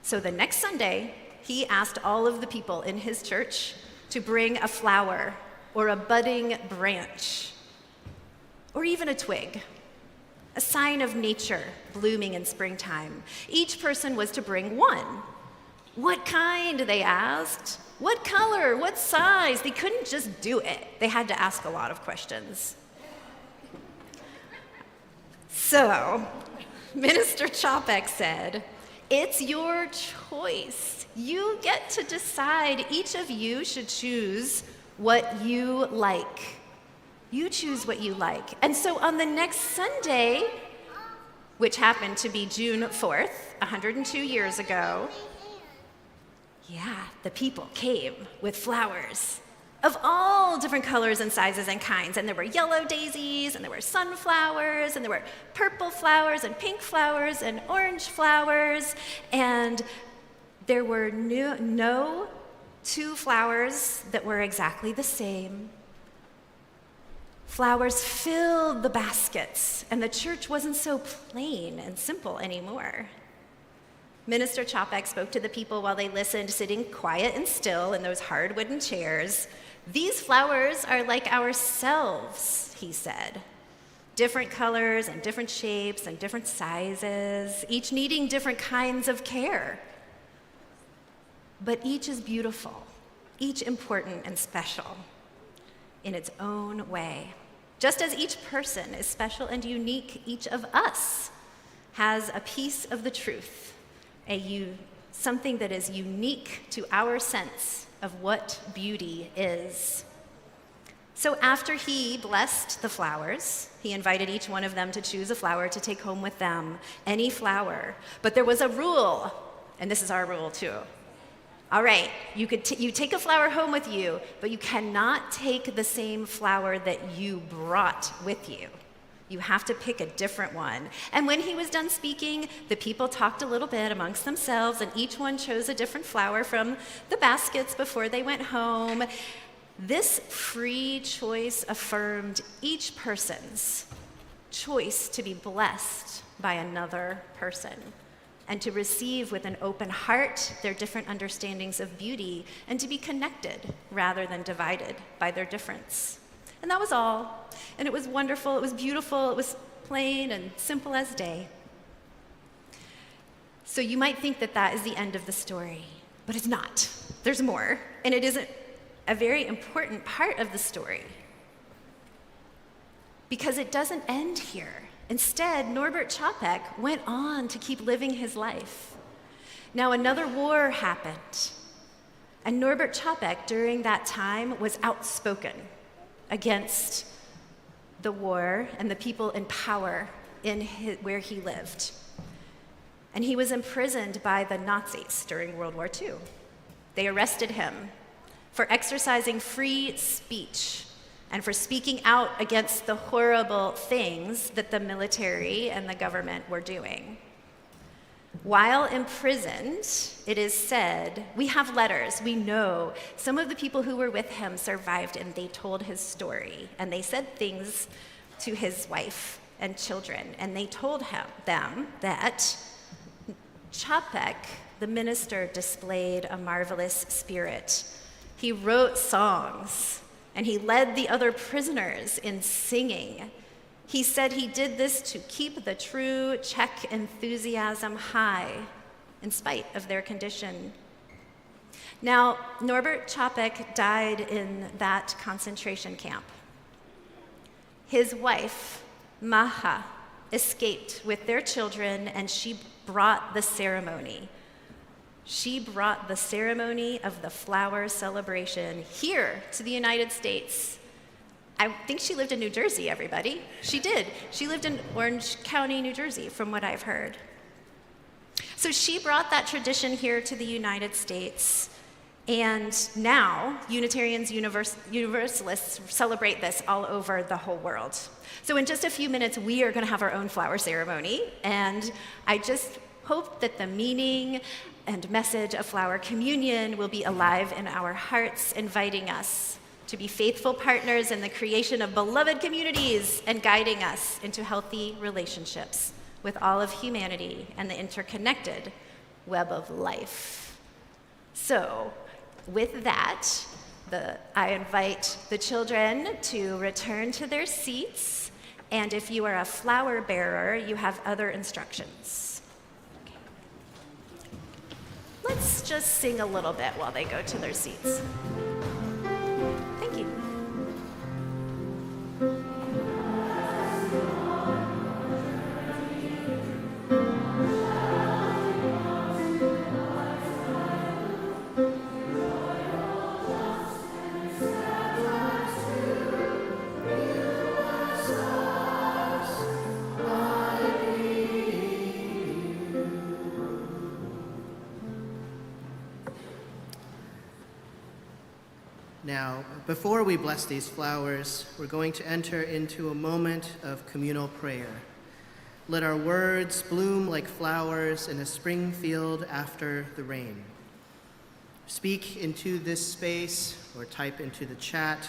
So the next Sunday, he asked all of the people in his church to bring a flower or a budding branch or even a twig, a sign of nature blooming in springtime. Each person was to bring one. What kind, they asked? What color? What size? They couldn't just do it. They had to ask a lot of questions. So, Minister Čapek said, it's your choice. You get to decide. Each of you should choose what you like. You choose what you like. And so on the next Sunday, which happened to be June 4th, 102 years ago, the people came with flowers of all different colors and sizes and kinds. And there were yellow daisies, and there were sunflowers, and there were purple flowers, and pink flowers, and orange flowers. And there were no two flowers that were exactly the same. Flowers filled the baskets, and the church wasn't so plain and simple anymore. Minister Čapek spoke to the people while they listened, sitting quiet and still in those hard wooden chairs. These flowers are like ourselves, he said. Different colors and different shapes and different sizes, each needing different kinds of care. But each is beautiful, each important and special in its own way. Just as each person is special and unique, each of us has a piece of the truth, something that is unique to our sense of what beauty is. So after he blessed the flowers, he invited each one of them to choose a flower to take home with them, any flower. But there was a rule, and this is our rule too. All right, you take a flower home with you, but you cannot take the same flower that you brought with you. You have to pick a different one. And when he was done speaking, the people talked a little bit amongst themselves, and each one chose a different flower from the baskets before they went home. This free choice affirmed each person's choice to be blessed by another person and to receive with an open heart their different understandings of beauty and to be connected rather than divided by their difference. And that was all. And it was wonderful, it was beautiful, it was plain and simple as day. So you might think that that is the end of the story, but it's not. There's more, and it isn't a very important part of the story because it doesn't end here. Instead, Norbert Čapek went on to keep living his life. Now, another war happened, and Norbert Čapek during that time was outspoken against the war and the people in power where he lived. And he was imprisoned by the Nazis during World War II. They arrested him for exercising free speech and for speaking out against the horrible things that the military and the government were doing. While imprisoned, it is said, we have letters, we know some of the people who were with him survived and they told his story. And they said things to his wife and children, and they told them that Chapek, the minister, displayed a marvelous spirit. He wrote songs, and he led the other prisoners in singing. He said he did this to keep the true Czech enthusiasm high, in spite of their condition. Now, Norbert Čapek died in that concentration camp. His wife, Micah, escaped with their children, and she brought the ceremony. She brought the ceremony of the flower celebration here to the United States. I think she lived in New Jersey, everybody. She did. She lived in Orange County, New Jersey, from what I've heard. So she brought that tradition here to the United States. And now, Unitarians, Universalists celebrate this all over the whole world. So in just a few minutes, we are going to have our own flower ceremony. And I just hope that the meaning and message of flower communion will be alive in our hearts, inviting us to be faithful partners in the creation of beloved communities and guiding us into healthy relationships with all of humanity and the interconnected web of life. So, with that, I invite the children to return to their seats, and if you are a flower bearer, you have other instructions. Okay. Let's just sing a little bit while they go to their seats. Thank you. Now, before we bless these flowers, we're going to enter into a moment of communal prayer. Let our words bloom like flowers in a spring field after the rain. Speak into this space or type into the chat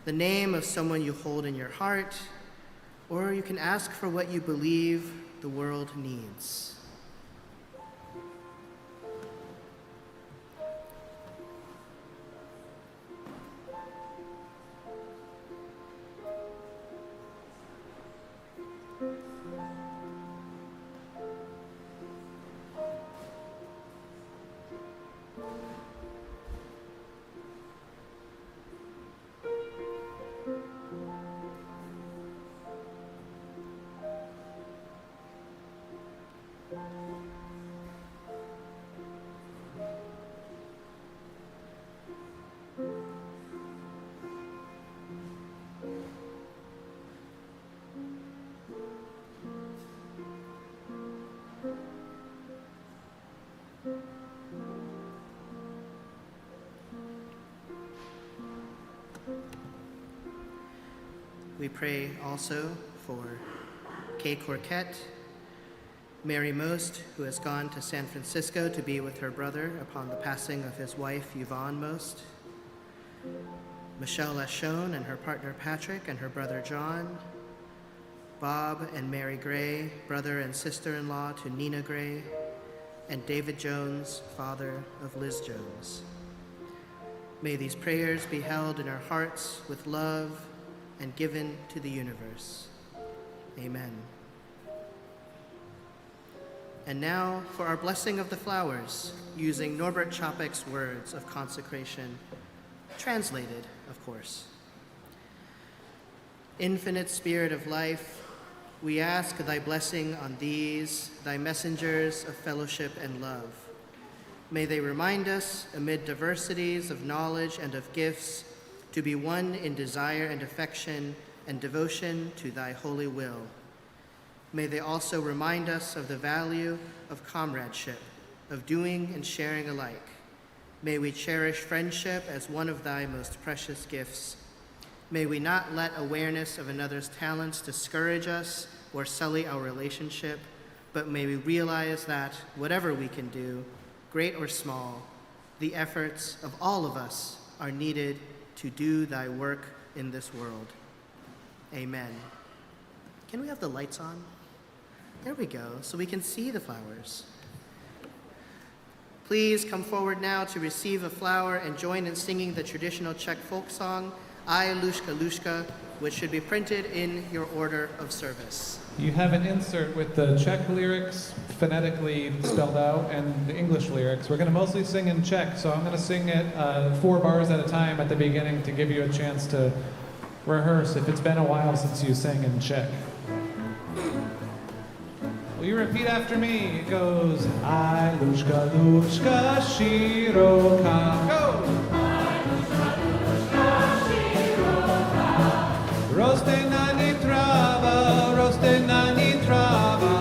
the name of someone you hold in your heart, or you can ask for what you believe the world needs. We pray also for Kay Corquette, Mary Most, who has gone to San Francisco to be with her brother upon the passing of his wife, Yvonne Most, Michelle Lachone and her partner Patrick and her brother John, Bob and Mary Gray, brother and sister-in-law to Nina Gray, and David Jones, father of Liz Jones. May these prayers be held in our hearts with love and given to the universe. Amen. And now for our blessing of the flowers, using Norbert Čapek's words of consecration, translated, of course. Infinite Spirit of life, we ask thy blessing on these, thy messengers of fellowship and love. May they remind us, amid diversities of knowledge and of gifts, to be one in desire and affection and devotion to thy holy will. May they also remind us of the value of comradeship, of doing and sharing alike. May we cherish friendship as one of thy most precious gifts. May we not let awareness of another's talents discourage us or sully our relationship, but may we realize that whatever we can do, great or small, the efforts of all of us are needed to do thy work in this world. Amen. Can we have the lights on? There we go, so we can see the flowers. Please come forward now to receive a flower and join in singing the traditional Czech folk song, I Lushka Lushka, which should be printed in your order of service. You have an insert with the Czech lyrics phonetically spelled out and the English lyrics. We're going to mostly sing in Czech, so I'm going to sing it 4 bars at a time at the beginning to give you a chance to rehearse if it's been a while since you sang in Czech. Will you repeat after me? It goes, I Lushka Lushka Shiroka. Go! Roste na ni trava, roste na ni trava.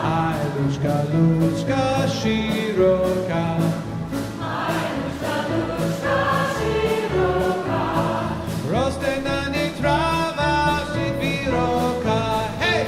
I Lushka Lushka Shiroka. Roste na ni trava, shiviroka. Hey!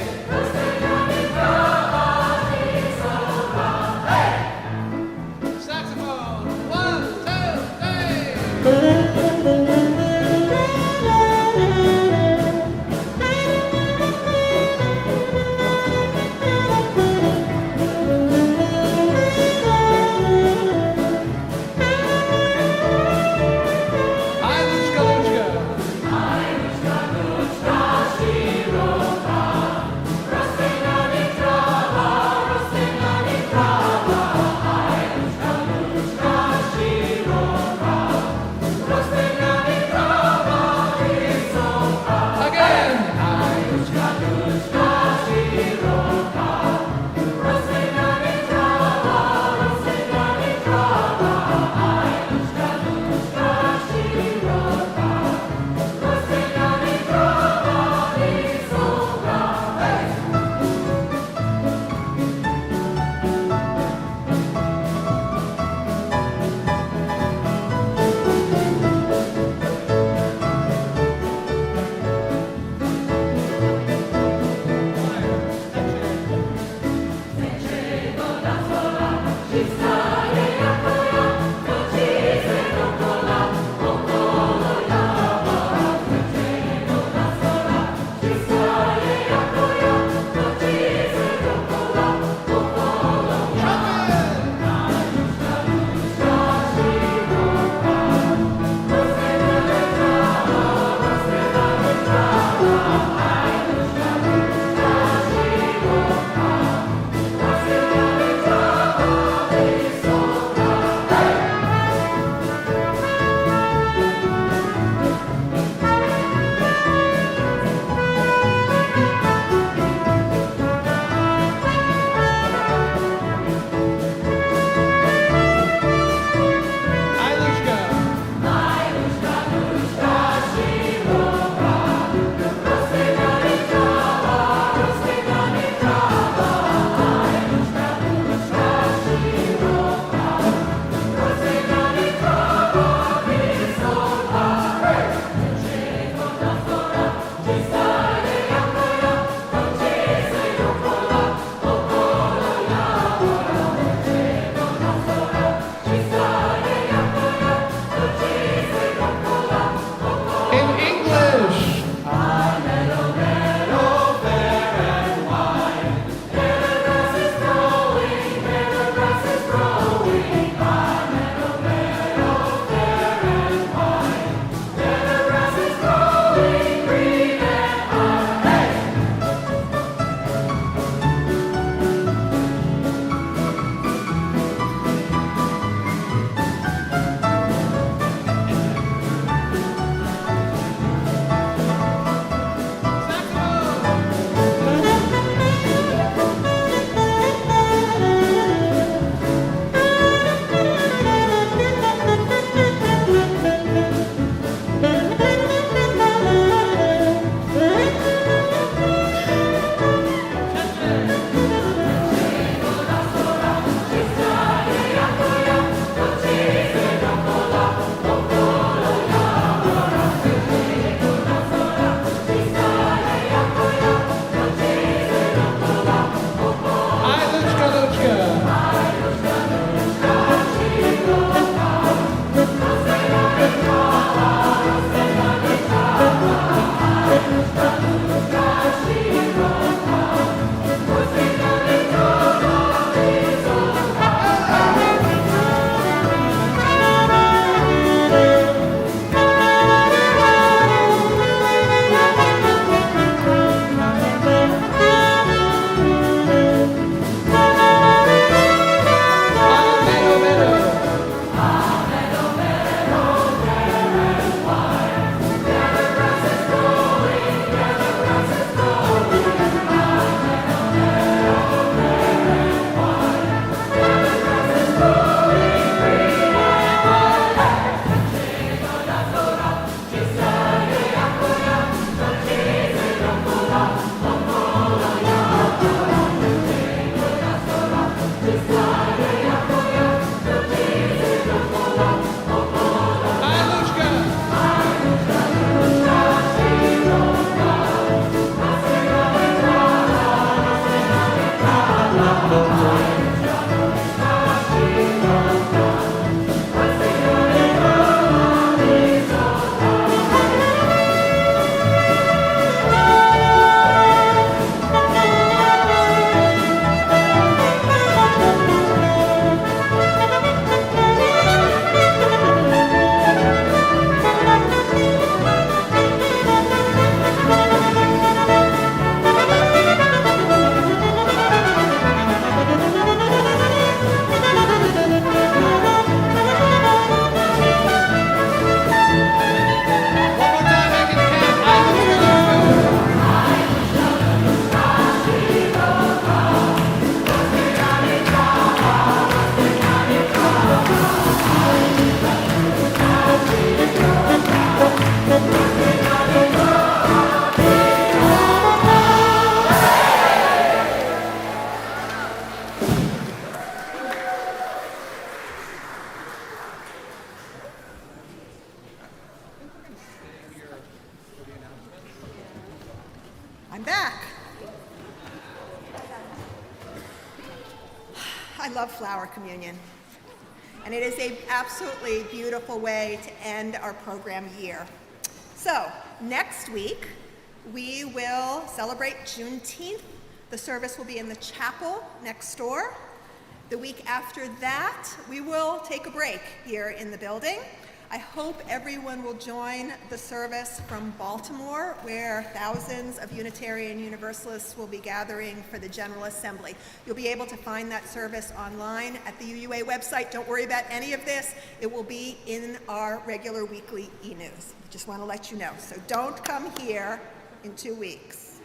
back. I love flower communion. And it is an absolutely beautiful way to end our program year. So, next week, we will celebrate Juneteenth. The service will be in the chapel next door. The week after that, we will take a break here in the building. I hope everyone will join the service from Baltimore, where thousands of Unitarian Universalists will be gathering for the General Assembly. You'll be able to find that service online at the UUA website. Don't worry about any of this. It will be in our regular weekly e-news. Just want to let you know. So don't come here in 2 weeks.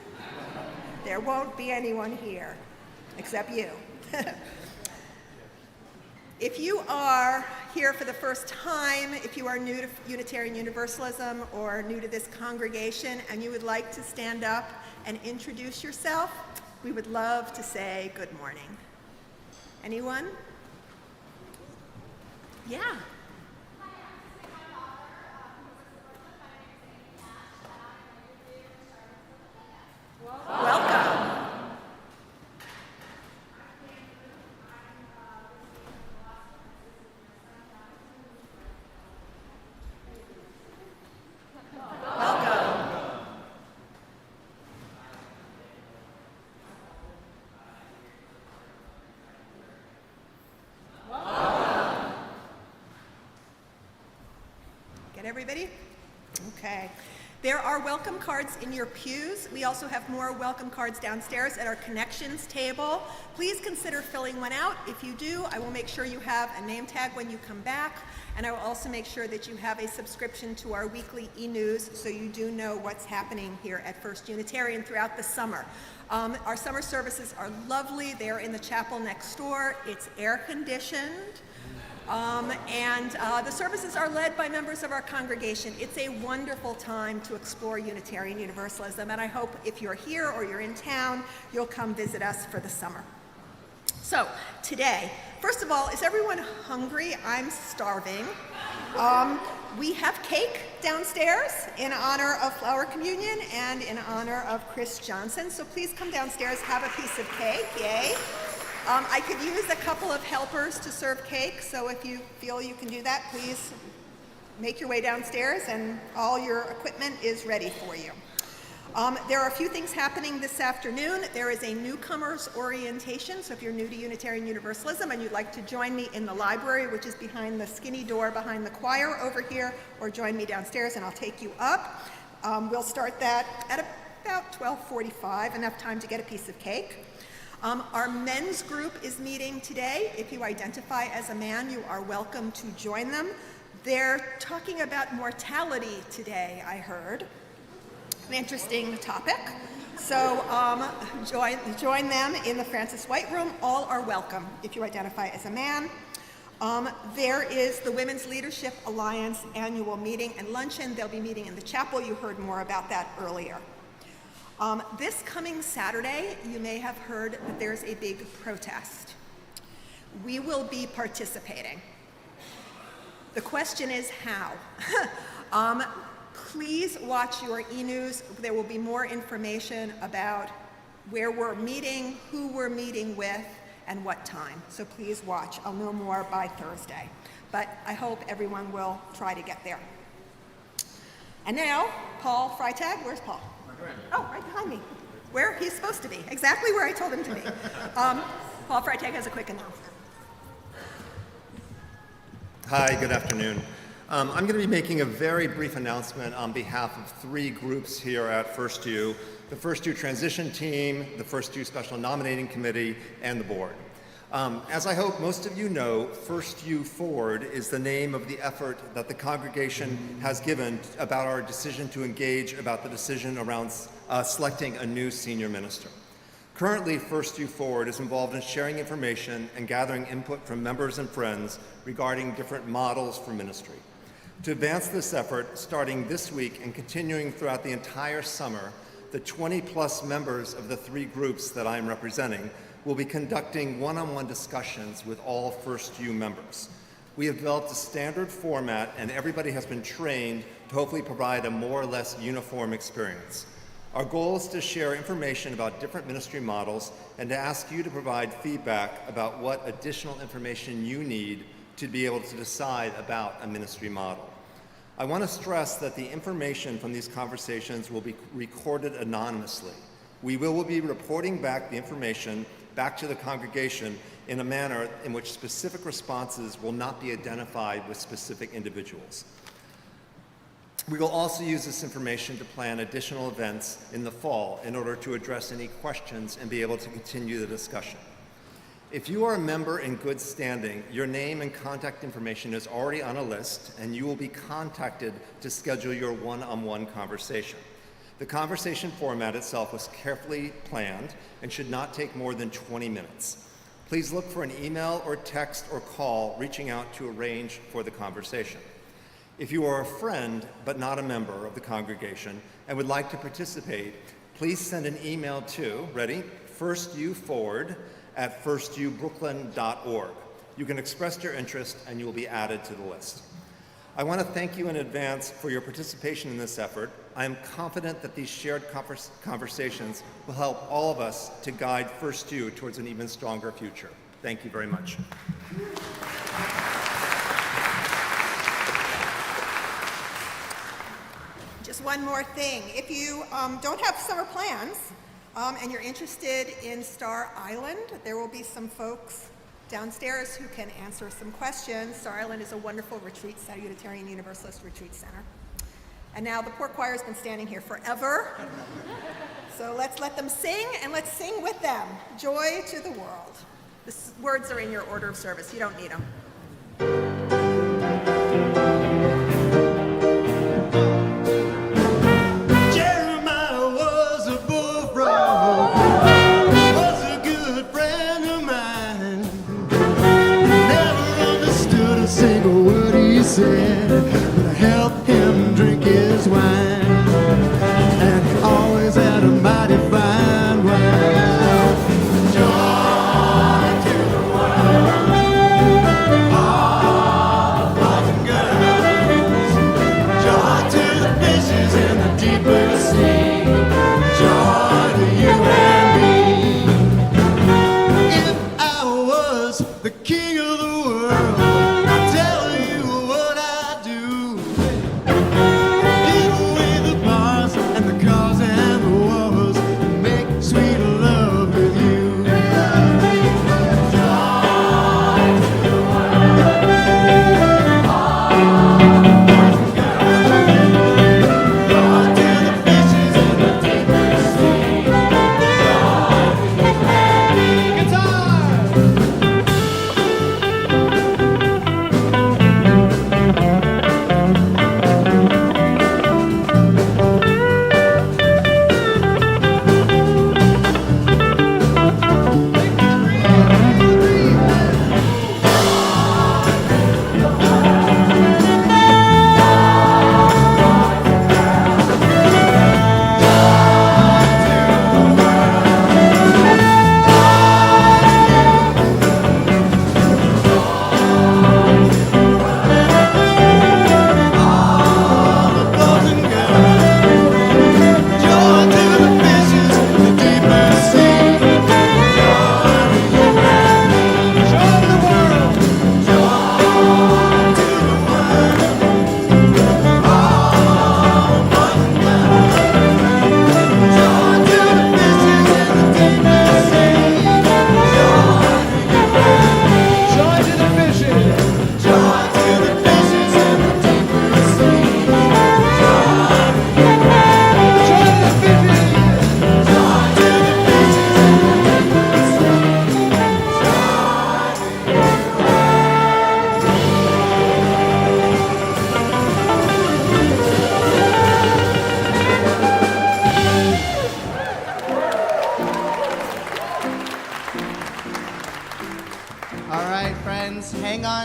There won't be anyone here, except you. If you are here for the first time, if you are new to Unitarian Universalism or new to this congregation and you would like to stand up and introduce yourself, we would love to say good morning. Anyone? Yeah. Welcome. Get everybody? Okay. There are welcome cards in your pews. We also have more welcome cards downstairs at our connections table. Please consider filling one out. If you do, I will make sure you have a name tag when you come back, and I will also make sure that you have a subscription to our weekly e-news so you do know what's happening here at First Unitarian throughout the summer. Our summer services are lovely. They're in the chapel next door. It's air conditioned. The services are led by members of our congregation. It's a wonderful time to explore Unitarian Universalism, and I hope if you're here or you're in town, you'll come visit us for the summer. So, today, first of all, is everyone hungry? I'm starving. We have cake downstairs in honor of Flower Communion and in honor of Chris Johnson, so please come downstairs, have a piece of cake, yay. I could use a couple of helpers to serve cake, so if you feel you can do that, please make your way downstairs and all your equipment is ready for you. There are a few things happening this afternoon. There is a newcomers orientation, so if you're new to Unitarian Universalism and you'd like to join me in the library, which is behind the skinny door behind the choir over here, or join me downstairs and I'll take you up. We'll start that at about 12:45, enough time to get a piece of cake. Our men's group is meeting today. If you identify as a man, you are welcome to join them. They're talking about mortality today, I heard. An interesting topic. So join them in the Francis White Room. All are welcome if you identify as a man. There is the Women's Leadership Alliance annual meeting and luncheon. They'll be meeting in the chapel. You heard more about that earlier. This coming Saturday, you may have heard that there's a big protest. We will be participating. The question is how. Please watch your e-news. There will be more information about where we're meeting, who we're meeting with, and what time. So please watch. I'll know more by Thursday. But I hope everyone will try to get there. And now, Paul Freitag. Where's Paul? Oh, right behind me. Where he's supposed to be. Exactly where I told him to be. Paul Freitag has a quick announcement. Hi, good afternoon. I'm going to be making a very brief announcement on behalf of 3 groups here at First U, the First U Transition Team, the First U Special Nominating Committee, and the Board. As I hope most of you know, First U Forward is the name of the effort that the congregation has given about our decision to engage about the decision around selecting a new senior minister. Currently, First U Forward is involved in sharing information and gathering input from members and friends regarding different models for ministry. To advance this effort, starting this week and continuing throughout the entire summer, the 20-plus members of the 3 groups that I'm representing will be conducting one-on-one discussions with all First U members. We have developed a standard format and everybody has been trained to hopefully provide a more or less uniform experience. Our goal is to share information about different ministry models and to ask you to provide feedback about what additional information you need to be able to decide about a ministry model. I want to stress that the information from these conversations will be recorded anonymously. We will be reporting back the information back to the congregation in a manner in which specific responses will not be identified with specific individuals. We will also use this information to plan additional events in the fall in order to address any questions and be able to continue the discussion. If you are a member in good standing, your name and contact information is already on a list, and you will be contacted to schedule your one-on-one conversation. The conversation format itself was carefully planned and should not take more than 20 minutes. Please look for an email or text or call reaching out to arrange for the conversation. If you are a friend but not a member of the congregation and would like to participate, please send an email to, ready, firstuforward@firstubrooklyn.org. You can express your interest and you will be added to the list. I want to thank you in advance for your participation in this effort. I am confident that these shared conversations will help all of us to guide First U towards an even stronger future. Thank you very much. Just one more thing. If you don't have summer plans and you're interested in Star Island, there will be some folks downstairs who can answer some questions. Star Island is a wonderful retreat center, Unitarian Universalist retreat center. And now the poor choir has been standing here forever. So let's let them sing, and let's sing with them. Joy to the world. The words are in your order of service. You don't need them. Single word he said, but I helped him drink his wine, and he always had a mighty fine wine. Joy to the world, all the boys and girls. Joy to the fishes in the deeper sea. Joy to you and me. If I was the king of the world,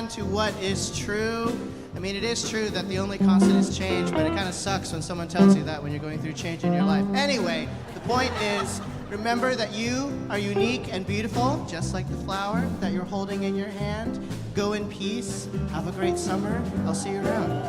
To what is true. I mean, it is true that the only constant is change, but it kind of sucks when someone tells you that when you're going through change in your life. Anyway, the point is, remember that you are unique and beautiful, just like the flower that you're holding in your hand. Go in peace. Have a great summer. I'll see you around.